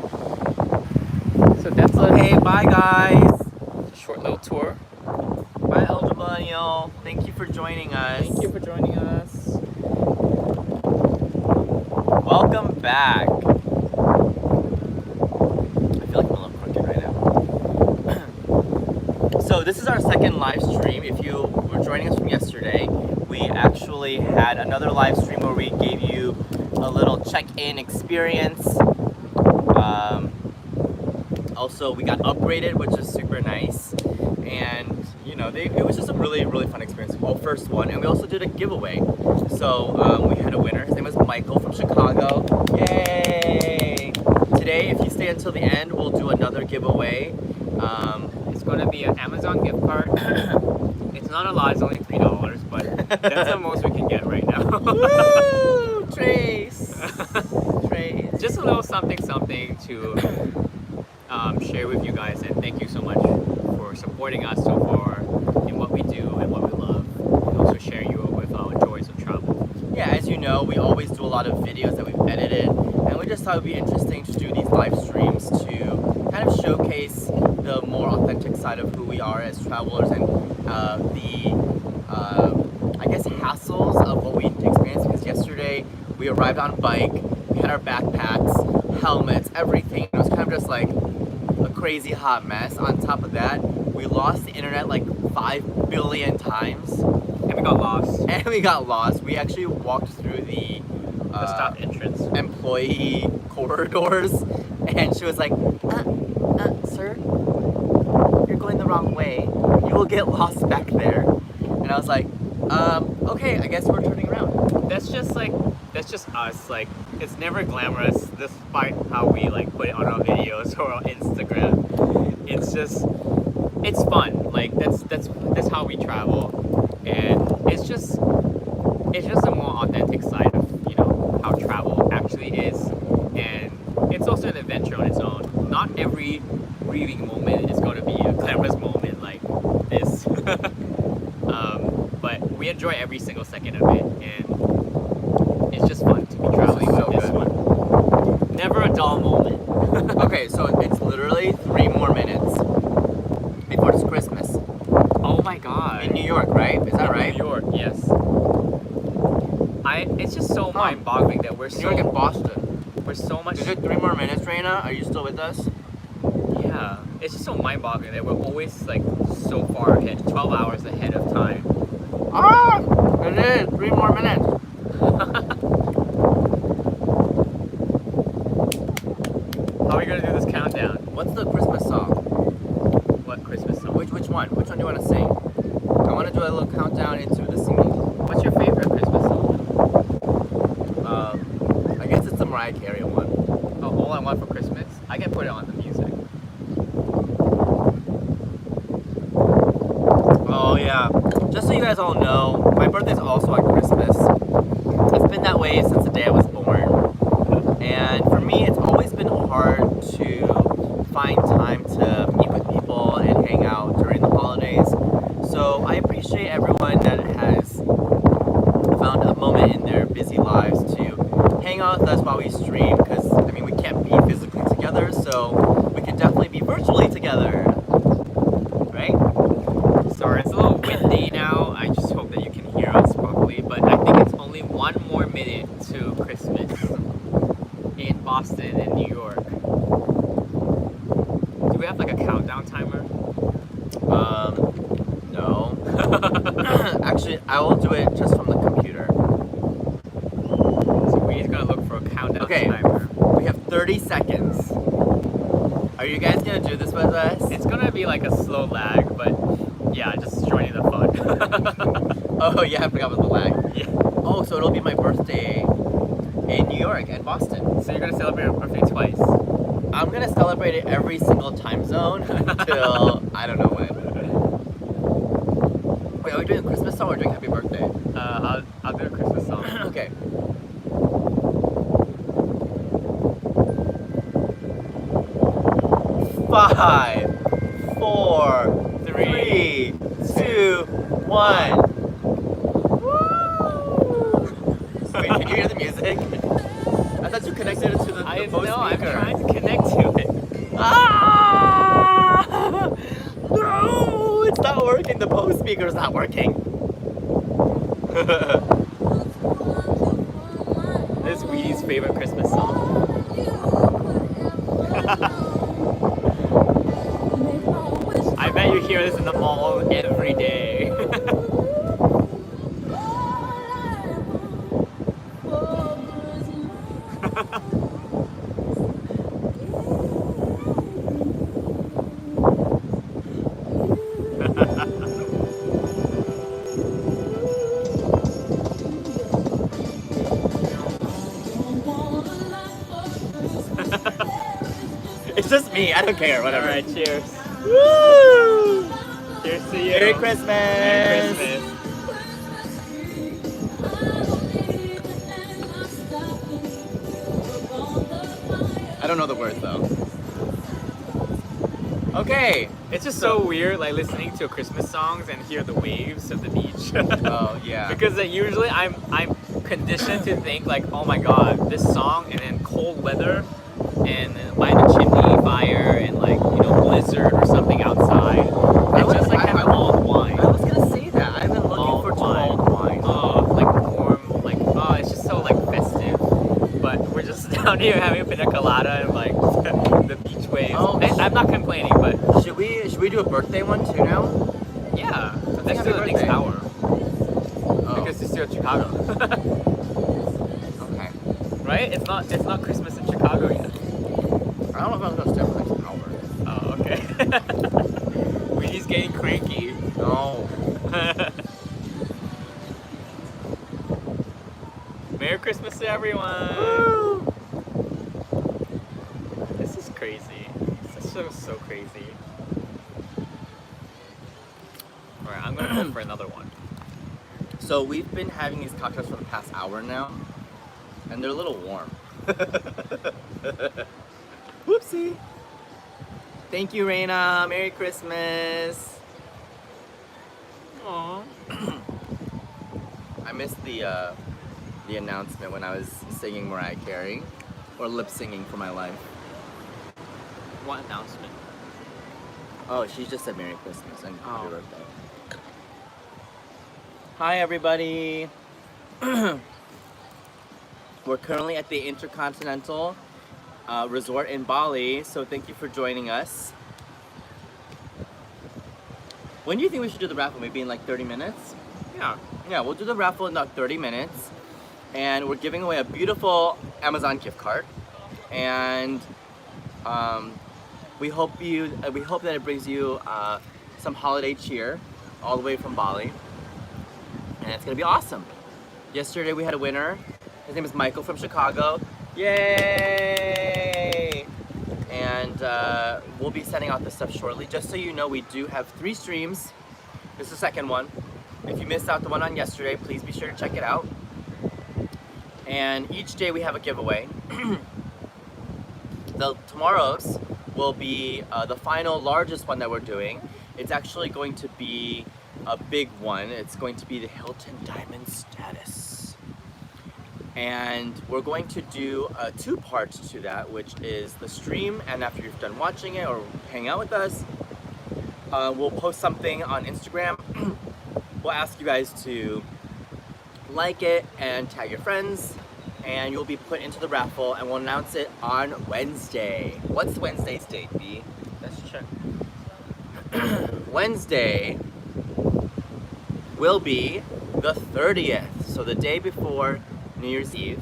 So that's Okay, bye guys. a short little tour. Bye, Elder Millennial. Thank you for joining us. Thank you for joining us. Welcome back. I feel like I'm a little crooked right now. So this is our second live stream. If you were joining us from yesterday, we actually had another live stream where we gave you a little check-in experience. Also, we got upgraded, which is super nice. And, you know, it was just a really, really fun experience. Well, first one. And we also did a giveaway. So we had a winner. His name was Michael from Chicago. Yay! Today, if you stay until the end, we'll do another giveaway. It's going to be an Amazon gift card. It's not a lot, it's only $3, but that's the most we can get right now. Woo! Trace! Trace. Just a little something to share with you guys, and thank you so much for supporting us so far in what we do and what we love, and also sharing you with our joys of travel. Yeah, as you know, we always do a lot of videos that we've edited, and we just thought it would be interesting to do these live streams to kind of showcase the more authentic side of who we are as travelers and I guess, hassles of what we experienced, because yesterday we arrived on a bike, we had our backpacks, helmets, everything. It was kind of just like a crazy hot mess. On top of that, we lost the internet like 5 billion times. And we got lost. And we got lost. We actually walked through the stop entrance. employee corridors, and she was like, sir, you're going the wrong way. You will get lost back there. And I was like, okay, I guess we're turning around. That's just us. Like, it's never glamorous, despite how we like put it on our videos or on Instagram. It's fun. Like that's how we travel, and it's just a more authentic side of, you know, how travel actually is, and it's also an adventure on its own. Not every breathing moment is going to be a glamorous moment like this. But we enjoy every single second of it, and it's just fun to be traveling So with this good. one. Never a dull moment. Okay, so it's literally 3 more minutes before it's Christmas. Oh my god. In New York, right? Is that right? New York, yes. It's just so mind-boggling that we're New York and so Boston. much. Is it 3 more minutes, Reina? Are you still with us? Yeah, it's just so mind-boggling that we're always like so far ahead, 12 hours ahead of time. Ah! It is 3 more minutes. How are we gonna do this countdown? What's the Christmas song? What Christmas song? Which one? Which one do you want to sing? I want to do a little countdown into the singing. What's your favorite Christmas song? I guess it's the Mariah Carey one. Oh, All I Want for Christmas? I can put it on the music. Oh yeah. Just so you guys all know, my birthday's also on Christmas. It's been that way since the day I was born. And for me, it's always been hard to find time to meet with people and hang out during the holidays. So I appreciate everyone that has found a moment in their busy lives to hang out with us while we stream, because I mean, we can't be physically together, so we can definitely be virtually together. Right? Sorry, it's a little windy now. I just hope that you can hear us properly, but I think it's only 1 more minute to Christmas in Boston and New York. Do we have like a countdown timer? No. Actually, I will do it just from the computer. So we're just gonna look for a countdown Okay. timer. We have 30 seconds. Are you guys gonna do this with us? It's gonna be like a slow lag, but yeah, just joining the fun. Oh yeah, I forgot about the lag. Yeah. Oh, so it'll be my birthday in New York and Boston. So you're gonna celebrate your birthday twice. I'm gonna celebrate it every single time zone until I don't know when. Wait, are we doing a Christmas song or doing Happy Birthday? I'll do a Christmas song. Okay. Five, four, three, two, one. Wait, can you hear the music? I thought you connected it to the I Bose know, I'm speaker. trying to connect to it. Ah! No, it's not working. The Bose speaker is not working. This is Wee's favorite Christmas song. I bet you hear this in the mall every day. It's just me. I don't care. Whatever. Alright, cheers. Woo! Cheers to you. Merry Christmas. Merry Christmas. I don't know the words though. Okay. It's just so weird, like listening to Christmas songs and hear the waves of the beach. Oh yeah. Because usually I'm conditioned to think like, oh my god, this song and then cold weather and by the chimney fire and like blizzard or something outside. It's just like having mulled wine. I was gonna say that. I've been looking Mulled for wine. mulled wine. Oh, like warm, like it's just so like festive. But we're just down here having a pina colada and like the beach waves. Oh. I'm not complaining, but Should we do a birthday one too now? yeah, let's Happy do the next birthday. hour Oh. because it's still in Chicago. Okay. Right? It's not Christmas in Chicago yet. I don't know if I'm gonna stay for the next hour. Oh, okay. Wee's getting cranky. No. Merry Christmas to everyone. Woo! This is crazy. This is so crazy. Alright, I'm gonna go for another one. So we've been having these cocktails for the past hour now, and they're a little warm. Whoopsie. Thank you, Raina. Merry Christmas. Aww. I missed the announcement when I was singing Mariah Carey, or lip singing for my life. What announcement? Oh, she just said Merry Christmas and Happy Oh. Birthday. Hi, everybody. We're currently at the Intercontinental Resort in Bali, so thank you for joining us. When do you think we should do the raffle? Maybe in like 30 minutes? Yeah. Yeah, we'll do the raffle in about 30 minutes. And we're giving away a beautiful Amazon gift card. And we hope that it brings you some holiday cheer all the way from Bali. And it's gonna be awesome. Yesterday we had a winner. His name is Michael from Chicago. Yay! And we'll be sending out this stuff shortly. Just so you know, we do have 3 streams. This is the second one. If you missed out the one on yesterday, please be sure to check it out. And each day we have a giveaway. Tomorrow's will be the final largest one that we're doing. It's actually going to be a big one. It's going to be the Hilton Diamond Status. And we're going to do 2 parts to that, which is the stream, and after you've done watching it or hang out with us, we'll post something on Instagram. We'll ask you guys to like it and tag your friends, and you'll be put into the raffle, and we'll announce it on Wednesday. What's Wednesday's date, B? Let's check. Wednesday will be the 30th, so the day before New Year's Eve.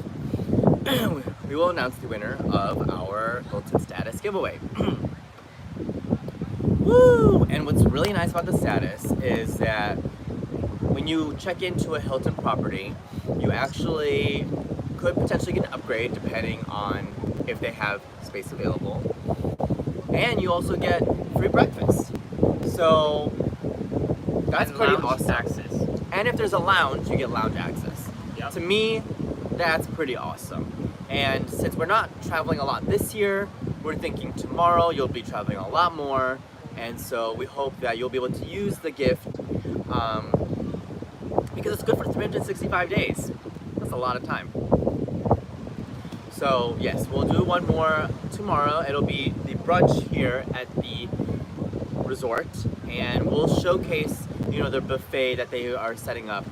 We will announce the winner of our Hilton Status giveaway. Woo! And what's really nice about the status is that when you check into a Hilton property, you actually could potentially get an upgrade depending on if they have space available. And you also get free breakfast. So that's And pretty lounge awesome. access. And if there's a lounge, you get lounge access. Yep. To me, that's pretty awesome. And since we're not traveling a lot this year, we're thinking tomorrow you'll be traveling a lot more. And so we hope that you'll be able to use the gift because it's good for 365 days. That's a lot of time. So yes, we'll do one more tomorrow. It'll be the brunch here at the resort, and we'll showcase, you know, the buffet that they are setting up.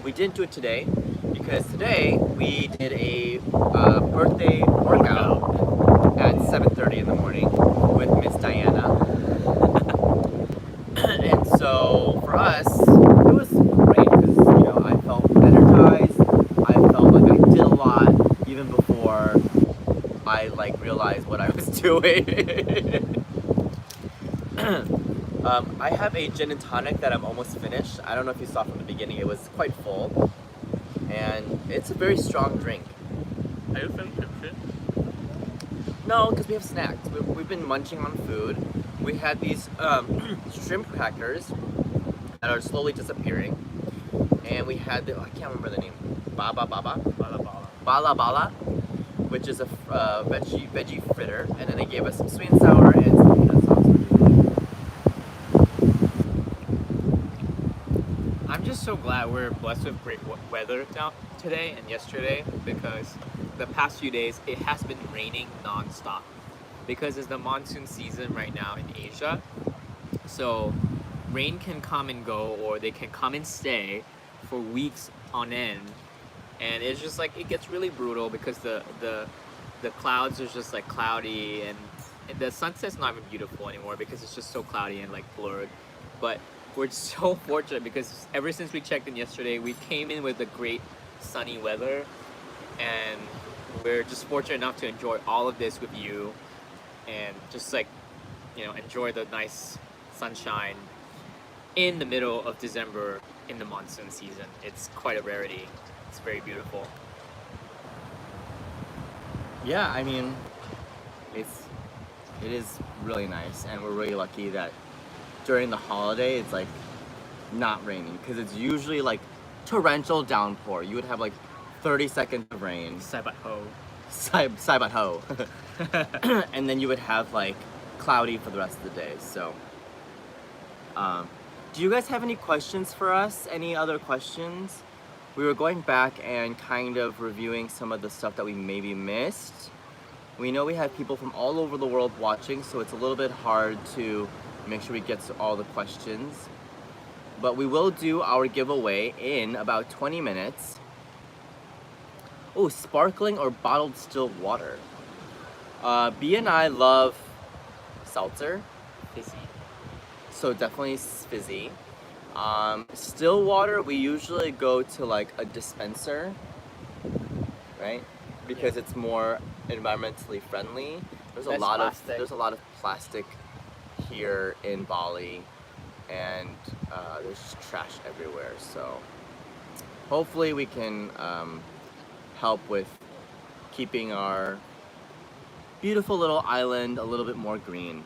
We didn't do it today because today we did a birthday workout at 7:30 in the morning with Miss Diana. And so for us, it was great because, you know, I felt energized. I felt like I did a lot even before I like realized what I was doing. I have a gin and tonic that I'm almost finished. I don't know if you saw from the beginning, it was quite full. And it's a very strong drink. Are you feeling tipsy? No, because we have snacks. We've been munching on food. We had these shrimp crackers that are slowly disappearing. And we had the, I can't remember the name, Bala Bala, which is a veggie fritter. And then they gave us some sweet and sour and some peanut sauce. I'm just so glad we're blessed with great weather now today and yesterday, because the past few days it has been raining non-stop because it's the monsoon season right now in Asia. So rain can come and go, or they can come and stay for weeks on end, and it's just like it gets really brutal because the clouds are just like cloudy, and the sunset's not even beautiful anymore because it's just so cloudy and like blurred. But we're so fortunate because ever since we checked in yesterday, we came in with the great sunny weather, and we're just fortunate enough to enjoy all of this with you and just like, you know, enjoy the nice sunshine in the middle of December in the monsoon season. It's quite a rarity. It's very beautiful. Yeah, I mean, it is really nice, and we're really lucky that during the holiday it's like not raining, because it's usually like torrential downpour. You would have like 30 seconds of rain, Saibat ho. Saibat ho, and then you would have like cloudy for the rest of the day. So do you guys have any questions for us? Any other questions? We were going back and kind of reviewing some of the stuff that we maybe missed. We know we have people from all over the world watching, so it's a little bit hard to make sure we get to all the questions. But we will do our giveaway in about 20 minutes. Oh, sparkling or bottled still water. B and I love seltzer, Fizzy. so definitely fizzy. Still water, we usually go to like a dispenser, right? Because it's more environmentally friendly. There's a Less lot plastic. of plastic here in Bali, and there's just trash everywhere. So hopefully we can help with keeping our beautiful little island a little bit more green.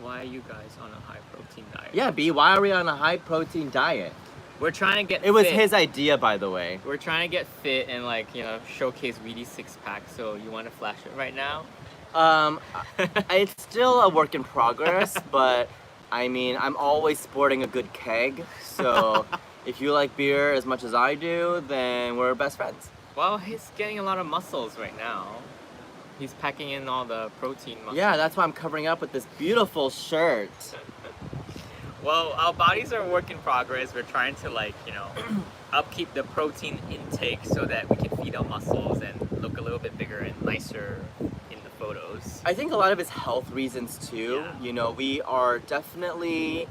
Why are you guys on a high protein diet? Yeah, B, why are we on a high protein diet? We're trying to get It was fit. his idea, by the way. We're trying to get fit and like, you know, showcase Wedee six pack. So you want to flash it right now? It's still a work in progress, but I mean, I'm always sporting a good keg. So if you like beer as much as I do, then we're best friends. Well, he's getting a lot of muscles right now. He's packing in all the protein muscles. Yeah, that's why I'm covering up with this beautiful shirt. Well, our bodies are a work in progress. We're trying to like, you know, upkeep the protein intake so that we can feed our muscles and look a little bit bigger and nicer in the photos. I think a lot of it's health reasons too. Yeah. You know, we are definitely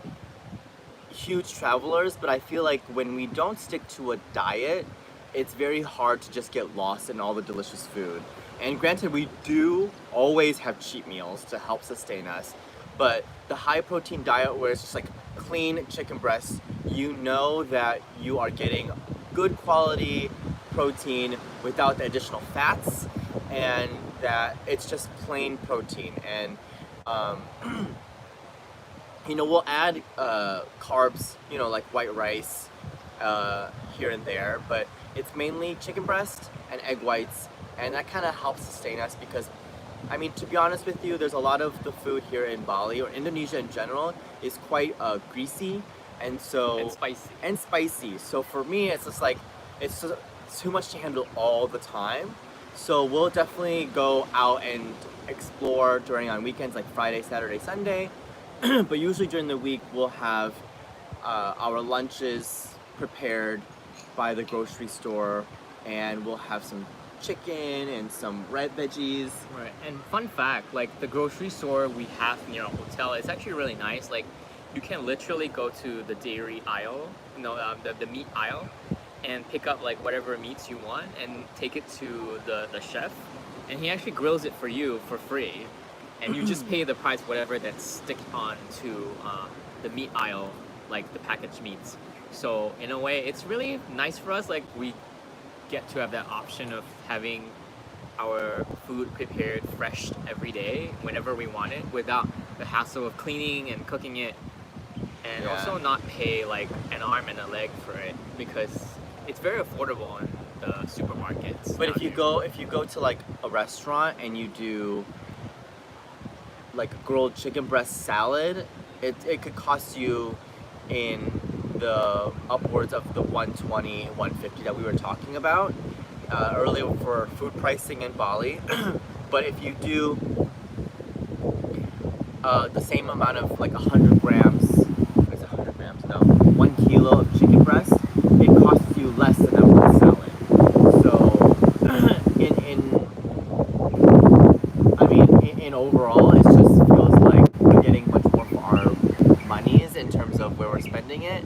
huge travelers, but I feel like when we don't stick to a diet, it's very hard to just get lost in all the delicious food. And granted, we do always have cheat meals to help sustain us, but the high protein diet where it's just like clean chicken breasts, you know that you are getting good quality protein without the additional fats, and that it's just plain protein. And you know, we'll add carbs, you know, like white rice here and there, but it's mainly chicken breast and egg whites, and that kind of helps sustain us because, I mean, to be honest with you, there's a lot of the food here in Bali or Indonesia in general is quite greasy, and so And spicy. So for me, it's just like it's just too much to handle all the time. So we'll definitely go out and explore during on weekends like Friday, Saturday, Sunday. But usually during the week we'll have our lunches prepared by the grocery store, and we'll have some chicken and some red veggies. Right. And fun fact, like the grocery store we have near our hotel is actually really nice. Like you can literally go to the dairy aisle, the meat aisle, and pick up like whatever meats you want and take it to the chef, and he actually grills it for you for free, and you just pay the price whatever that's stick on to the meat aisle, like the packaged meats. So in a way, it's really nice for us. Like we get to have that option of having our food prepared fresh every day whenever we want it, without the hassle of cleaning and cooking it, and Yeah. also not pay like an arm and a leg for it, because it's very affordable in the supermarkets. But if nowadays. you go to like a restaurant and you do like a grilled chicken breast salad, it could cost you in the upwards of the 120, 150 that we were talking about earlier for food pricing in Bali. But if you do the same amount of like 100 grams, is it 100 grams? No, 1 kilo of chicken breast, it costs you less than that one salad. So in overall, it just feels like we're getting much more for our monies in terms of where we're spending it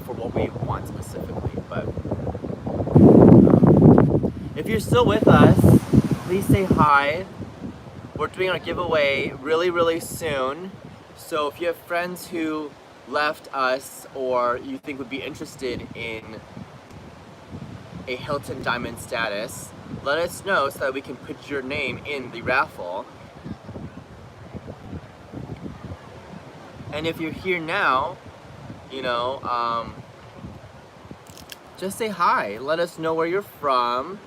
for what we want specifically. But if you're still with us, please say hi. We're doing our giveaway really soon. So if you have friends who left us or you think would be interested in a Hilton Diamond status, let us know so that we can put your name in the raffle. And if you're here now, you know, just say hi. Let us know where you're from.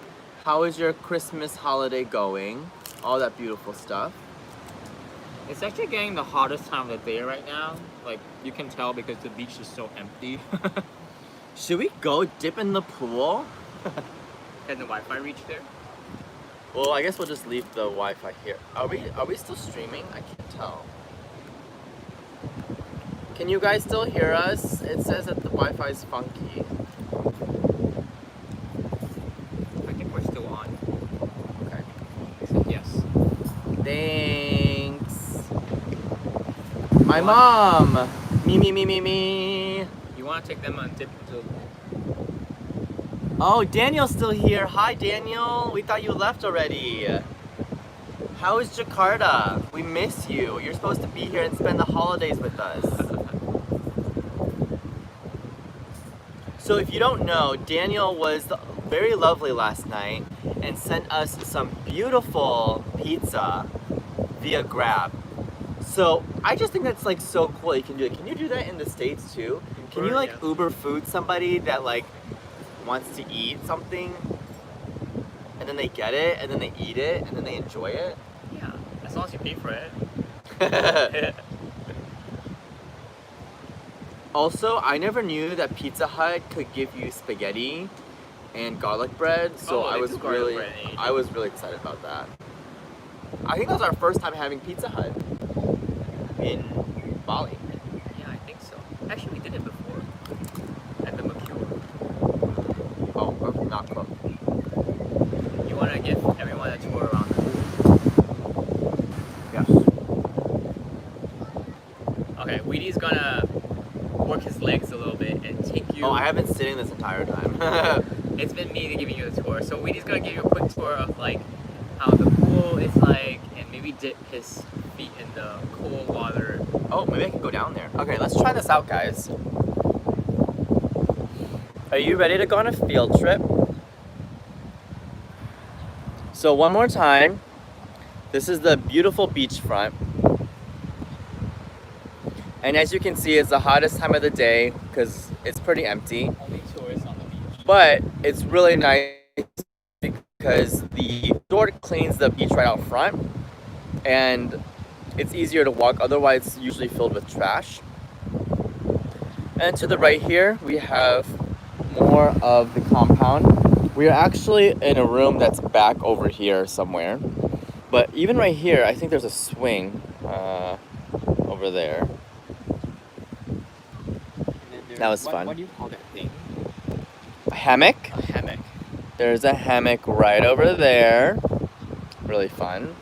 How is your Christmas holiday going? All that beautiful stuff. It's actually getting the hottest time of the day right now. Like you can tell because the beach is so empty. Should we go dip in the pool? Can the Wi-Fi reach there? Well, I guess we'll just leave the Wi-Fi here. Are we still streaming? I can't tell. Can you guys still hear us? It says that the Wi-Fi is funky. I think we're still on. Okay. So, yes. Thanks. My mom. Me. You want to take them on dip into? Oh, Daniel's still here. Hi, Daniel. We thought you left already. How is Jakarta? We miss you. You're supposed to be here and spend the holidays with us. So if you don't know, Daniel was very lovely last night and sent us some beautiful pizza via Grab. So I just think that's like so cool. You can do it. Can you do that in the States too? Can you like Yeah. Uber food somebody that like wants to eat something and then they get it and then they eat it and then they enjoy it? Yeah, as long as you pay for it. Also, I never knew that Pizza Hut could give you spaghetti and garlic bread, so Oh, they do garlic bread in Asia. I was really excited about that. I think that was our first time having Pizza Hut in Bali. Yeah, I think so. Actually, we did it before at the Mercure. Oh, not cooked. You want to give everyone a tour around the pool? Yes. Okay, Weedee's gonna work his legs a little bit and take you. Oh, I have been sitting this entire time. It's been me giving you the tour. So Weedee's gonna give you a quick tour of like how the pool is like, and maybe dip his feet in the cold water. Oh, maybe I can go down there. Okay, let's try this out, guys. Are you ready to go on a field trip? So one more time, this is the beautiful beachfront. And as you can see, it's the hottest time of the day because it's pretty empty. Only tourists on the beach. But it's really nice because the resort cleans the beach right out front and it's easier to walk, otherwise it's usually filled with trash. And to the right here, we have more of the compound. We are actually in a room that's back over here somewhere. But even right here, I think there's a swing over there. That was fun. What do you call that thing? A hammock. A hammock. There's a hammock right over there. Really fun.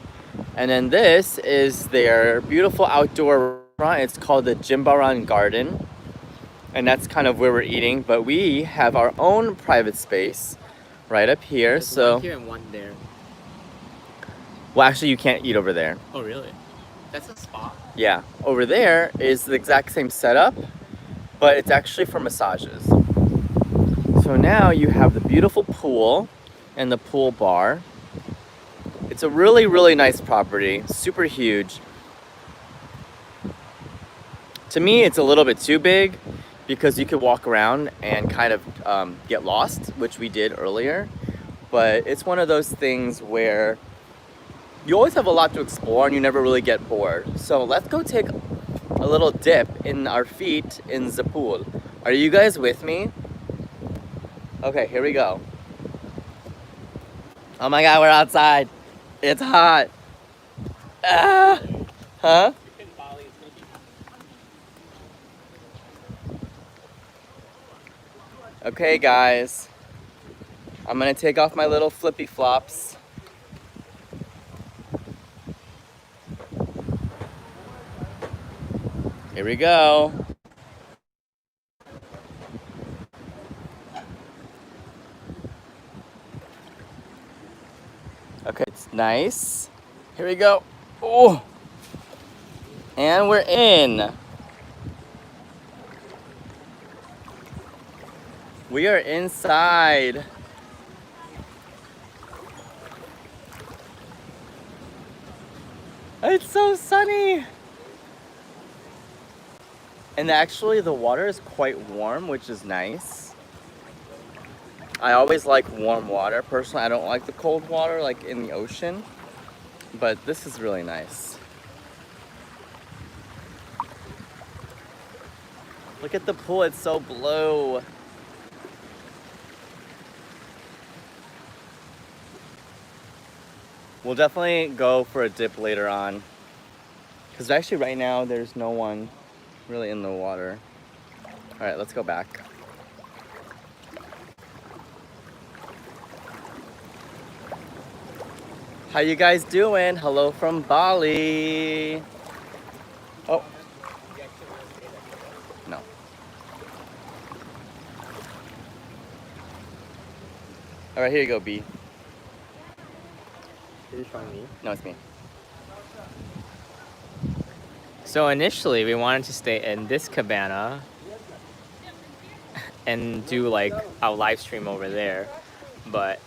And then this is their beautiful outdoor restaurant. It's called the Jimbaran Garden. And that's kind of where we're eating. But we have our own private space right up here. There's So, one here and one there. well, actually, you can't eat over there. Oh, really? That's a spa? Yeah, over there is the exact same setup, but it's actually for massages. So now you have the beautiful pool and the pool bar. It's a really, really nice property, super huge. To me, it's a little bit too big because you could walk around and kind of get lost, which we did earlier. But it's one of those things where you always have a lot to explore and you never really get bored. So let's go take a little dip in our feet in the pool. Are you guys with me? Okay, here we go. Oh my God, we're outside. It's hot. Ah, huh? Okay, guys. I'm gonna take off my little flippy flops. Here we go. Okay, it's nice. Here we go. Oh, and we're in. We are inside. It's so sunny. And actually the water is quite warm, which is nice. I always like warm water. Personally, I don't like the cold water like in the ocean, but this is really nice. Look at the pool, it's so blue. We'll definitely go for a dip later on. Because actually right now there's no one really in the water. All right, let's go back. How you guys doing? Hello from Bali. Oh. No. All right, here you go, B. Are you showing me? No, it's me. So initially we wanted to stay in this cabana and do like our live stream over there, but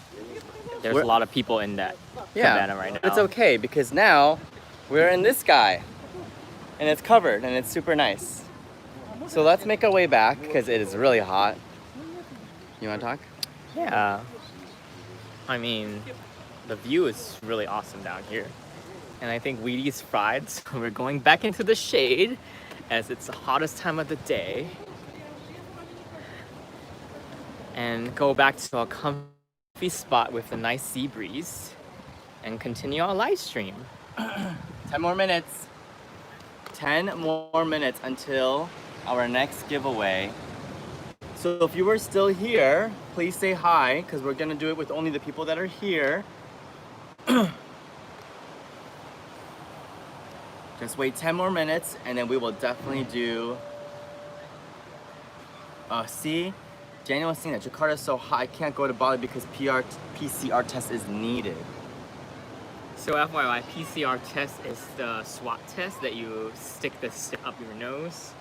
there's a lot of people in that cabana right now. It's okay because now we're in this guy and it's covered and it's super nice. So let's make our way back because it is really hot. You want to talk? Yeah. I mean, the view is really awesome down here. And I think Wedee's fried, so we're going back into the shade as it's the hottest time of the day. And go back to a comfy spot with a nice sea breeze and continue our live stream. 10 more minutes. 10 more minutes until our next giveaway. So if you were still here, please say hi because we're gonna do it with only the people that are here. Just wait 10 more minutes and then we will definitely do. See? Daniel was saying that Jakarta is so hot, I can't go to Bali because PCR test is needed. So FYI, PCR test is the swab test that you stick the stick up your nose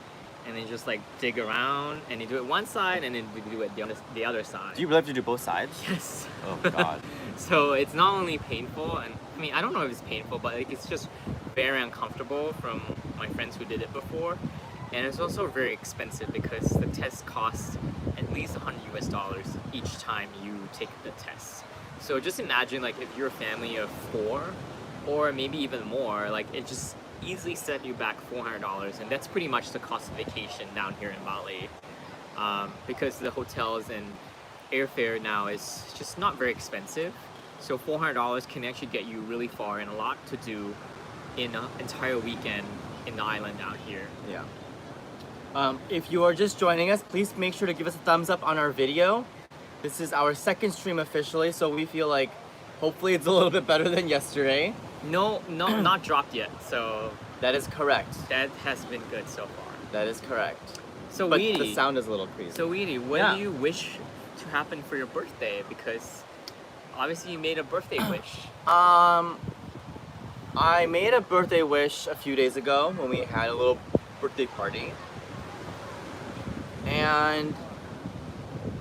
and then just like dig around, and you do it one side, and then you do it the other side. Do you really have to do both sides? Yes. Oh God. So it's not only painful, and I mean I don't know if it's painful, but like, it's just very uncomfortable from my friends who did it before, and it's also very expensive because the test costs at least $100 each time you take the test. So just imagine like if you're a family of 4, or maybe even more, like it just easily set you back $400, and that's pretty much the cost of vacation down here in Bali, because the hotels and airfare now is just not very expensive. So $400 can actually get you really far and a lot to do in an entire weekend in the island out here. Yeah. If you are just joining us, please make sure to give us a thumbs up on our video. This is our second stream officially, so we feel like hopefully it's a little bit better than yesterday. No, not dropped yet. So That is correct. that has been good so far. That is correct. So But Wedee, the sound is a little crazy. so Wedee, what Yeah. do you wish to happen for your birthday? Because obviously you made a birthday wish. I made a birthday wish a few days ago when we had a little birthday party. And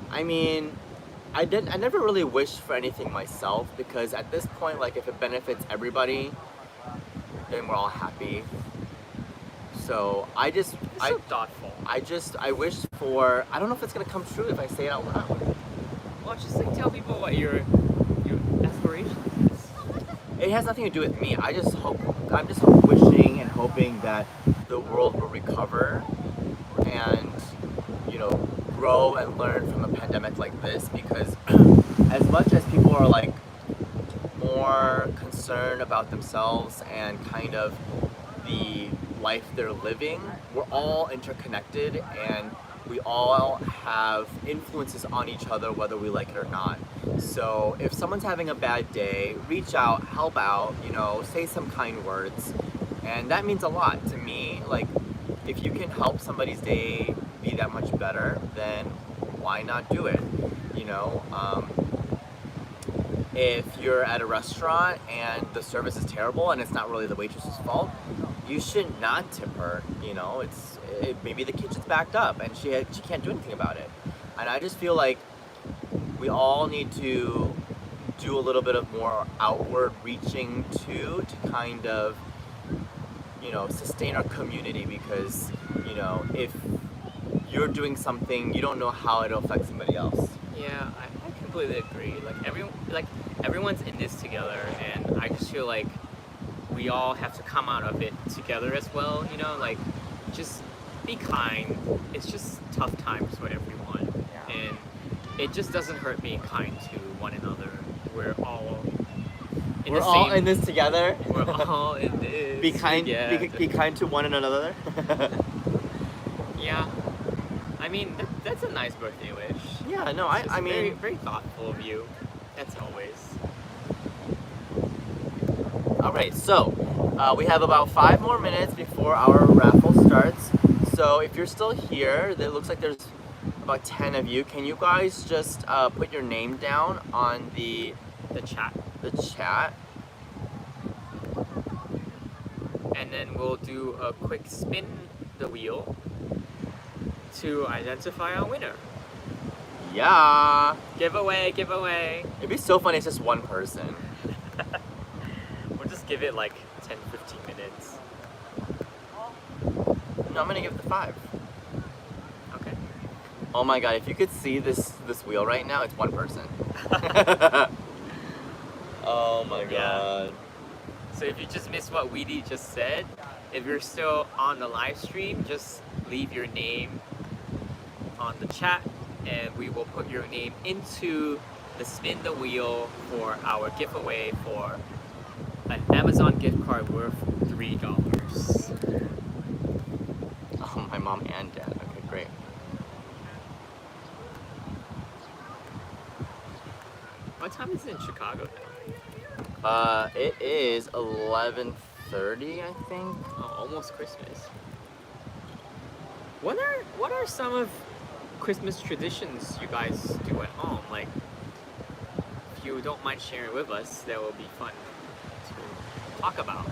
I mean, I never really wished for anything myself, because at this point, like, if it benefits everybody, then we're all happy. So I just It's so thoughtful. I wish for, I don't know if it's gonna come true if I say it out loud. Well, just like tell people what your aspirations is. It has nothing to do with me. I'm just wishing and hoping that the world will recover and, you know, grow and learn from a pandemic like this, because as much as people are like more concerned about themselves and kind of the life they're living, we're all interconnected and we all have influences on each other whether we like it or not. So if someone's having a bad day, reach out, help out, you know, say some kind words, and that means a lot to me. Like, if you can help somebody's day be that much better, then why not do it? You know, if you're at a restaurant and the service is terrible and it's not really the waitress's fault, you should not tip her. You know, maybe the kitchen's backed up and she can't do anything about it. And I just feel like we all need to do a little bit of more outward reaching too, to kind of, you know, sustain our community, because, you know, if you're doing something, you don't know how it'll affect somebody else. Yeah, I completely agree. Like everyone's in this together, and I just feel like we all have to come out of it together as well. You know, like just be kind. It's just tough times for everyone, Yeah. and it just doesn't hurt being kind to one another. We're all in We're the all same. in this together. We're all in this. Be kind. together. Be kind to one another. Yeah. I mean, that's a nice birthday wish. Yeah. No. It's I just very, mean. very thoughtful of you. That's always. All right. So we have about 5 more minutes before our raffle starts. So if you're still here, it looks like there's about 10 of you. Can you guys just put your name down on the chat. chat? And then we'll do a quick spin the wheel to identify our winner. Yeah. Giveaway. It'd be so funny. It's just one person. We'll just give it like 10-15 minutes. No, I'm gonna give it the 5. Okay. Oh my god! If you could see this wheel right now, it's one person. Oh my Yeah. god. So if you just missed what Wedee just said, if you're still on the live stream, just leave your name on the chat and we will put your name into the spin the wheel for our giveaway for an Amazon gift card worth $3. Oh, my mom and dad. Okay, great. What time is it in Chicago now? It is 11:30, I think. Oh, almost Christmas. What are some of Christmas traditions you guys do at home? Like, if you don't mind sharing with us, that will be fun to talk about.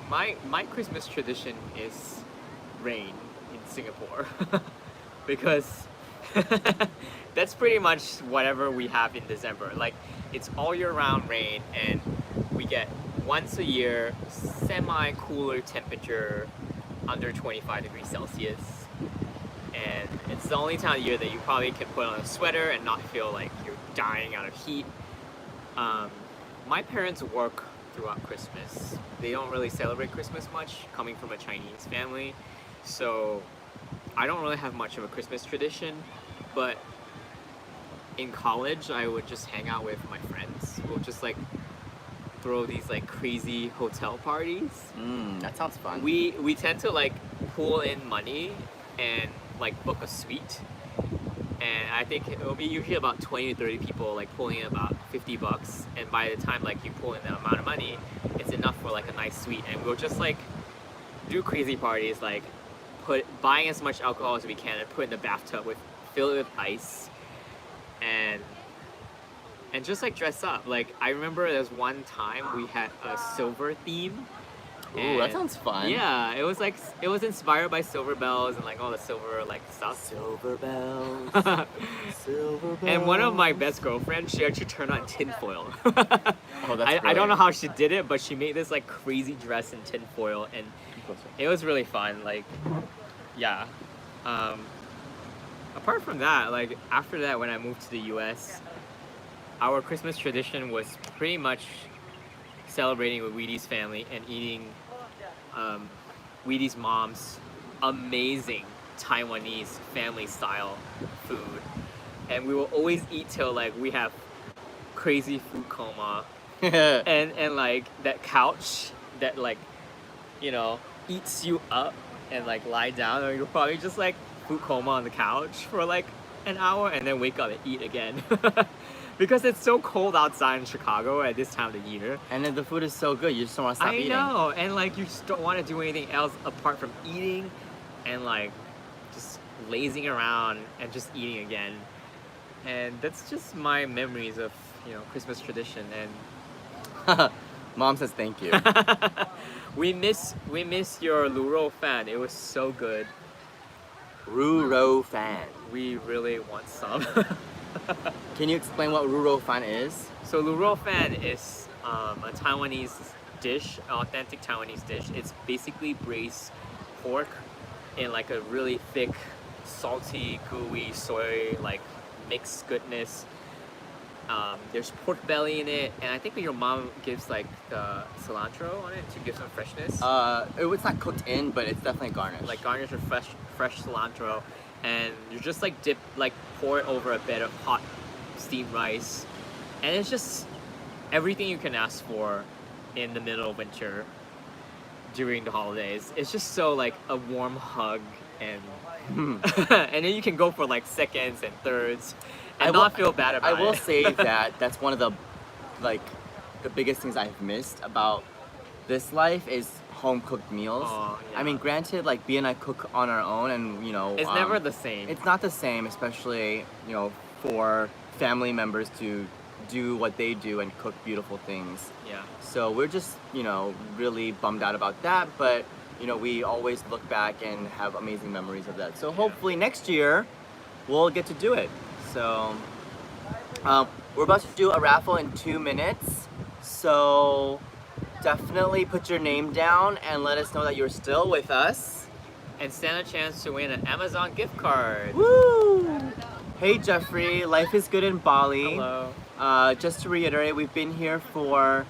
My Christmas tradition is rain in Singapore because that's pretty much whatever we have in December. Like it's all year round rain, and we get once a year semi cooler temperature under 25 degrees Celsius. And it's the only time of year that you probably can put on a sweater and not feel like you're dying out of heat. My parents work throughout Christmas. They don't really celebrate Christmas much, coming from a Chinese family. So I don't really have much of a Christmas tradition, but in college I would just hang out with my friends. We'll just like throw these like crazy hotel parties. That sounds fun. We tend to like pool in money and like book a suite, and I think it'll be usually about 20 to 30 people like pulling in about $50, and by the time like you pull in that amount of money, it's enough for like a nice suite. And we'll just like do crazy parties, like buying as much alcohol as we can and put in the bathtub fill it with ice, and just like dress up. Like I remember there was one time we had a silver theme. Ooh, that sounds fun. Yeah, it was inspired by silver bells and like all the silver like stuff. Silver bells. Silver bells. And one of my best girlfriends, she actually turned on tinfoil. Oh, that's I don't know how she did it, but she made this like crazy dress in tinfoil, and it was really fun. Like, yeah. Apart from that, like after that, when I moved to the US, our Christmas tradition was pretty much celebrating with Wedee's family and eating Wedee's mom's amazing Taiwanese family style food. And we will always eat till like we have crazy food coma and like that couch that like, you know, eats you up and like lie down, or you'll probably just like food coma on the couch for like an hour and then wake up and eat again. Because it's so cold outside in Chicago at this time of the year. And then the food is so good, you just don't want to stop eating. I know, and like you just don't want to do anything else apart from eating and like just lazing around and just eating again. And that's just my memories of, you know, Christmas tradition. And Mom says thank you. we miss your Luro fan. It was so good. Ruro fan. We really want some. Can you explain what Ruro fan is? So Luro fan is a Taiwanese dish, authentic Taiwanese dish. It's basically braised pork in like a really thick, salty, gooey soy like mixed goodness. There's pork belly in it, and I think your mom gives like the cilantro on it to give some freshness. It's not cooked in, but it's definitely garnished. Like garnished with fresh cilantro, and you just like pour it over a bed of hot steamed rice, and it's just everything you can ask for in the middle of winter during the holidays. It's just so like a warm hug, and and then you can go for like seconds and thirds and not feel bad about it. I will say that that's one of the biggest things I've missed about this life is home cooked meals. Oh, yeah. I mean, granted, like B and I cook on our own, and you know, it's never the same. It's not the same, especially, you know, for family members to do what they do and cook beautiful things. Yeah. So we're just, you know, really bummed out about that, but you know, we always look back and have amazing memories of that. So hopefully next year we'll get to do it. So we're about to do a raffle in 2 minutes. So definitely put your name down and let us know that you're still with us. And stand a chance to win an Amazon gift card. Woo! Hey Jeffrey, life is good in Bali. Hello. Just to reiterate, we've been here for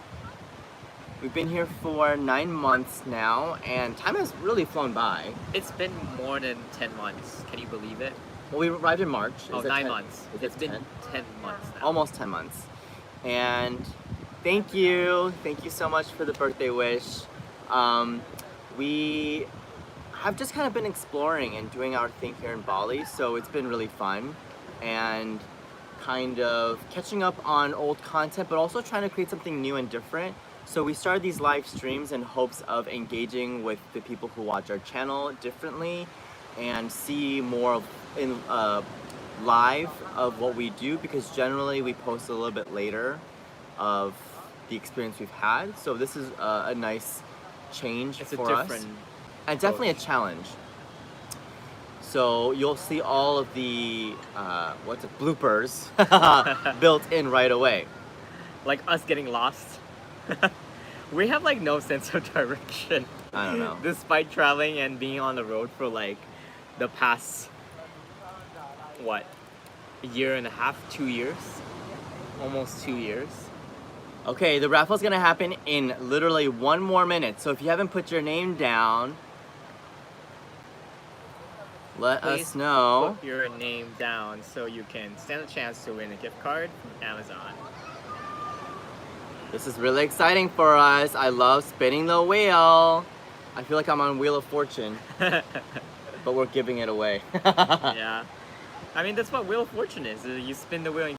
9 months now, and time has really flown by. It's been more than 10 months. Can you believe it? Well, we arrived in March. Oh, Is it 9 10? months. Is it It's been 10? 10 months now. Almost 10 months. And thank you so much for the birthday wish. We have just kind of been exploring and doing our thing here in Bali, so it's been really fun and kind of catching up on old content, but also trying to create something new and different. So we started these live streams in hopes of engaging with the people who watch our channel differently and see more of in live of what we do, because generally we post a little bit later of the experience we've had. So this is a nice change It's a for us, different and definitely a approach. challenge. So you'll see all of the bloopers built in right away. Like us getting lost. We have like no sense of direction. I don't know. Despite traveling and being on the road for like the past, what, a year and a half, 2 years? Almost 2 years. Okay, the raffle's gonna happen in literally 1 more minute. So if you haven't put your name down, let Please us know. Put your name down so you can stand a chance to win a gift card from Amazon. This is really exciting for us. I love spinning the wheel. I feel like I'm on Wheel of Fortune, but we're giving it away. Yeah. I mean, that's what Wheel of Fortune is. You spin the wheel and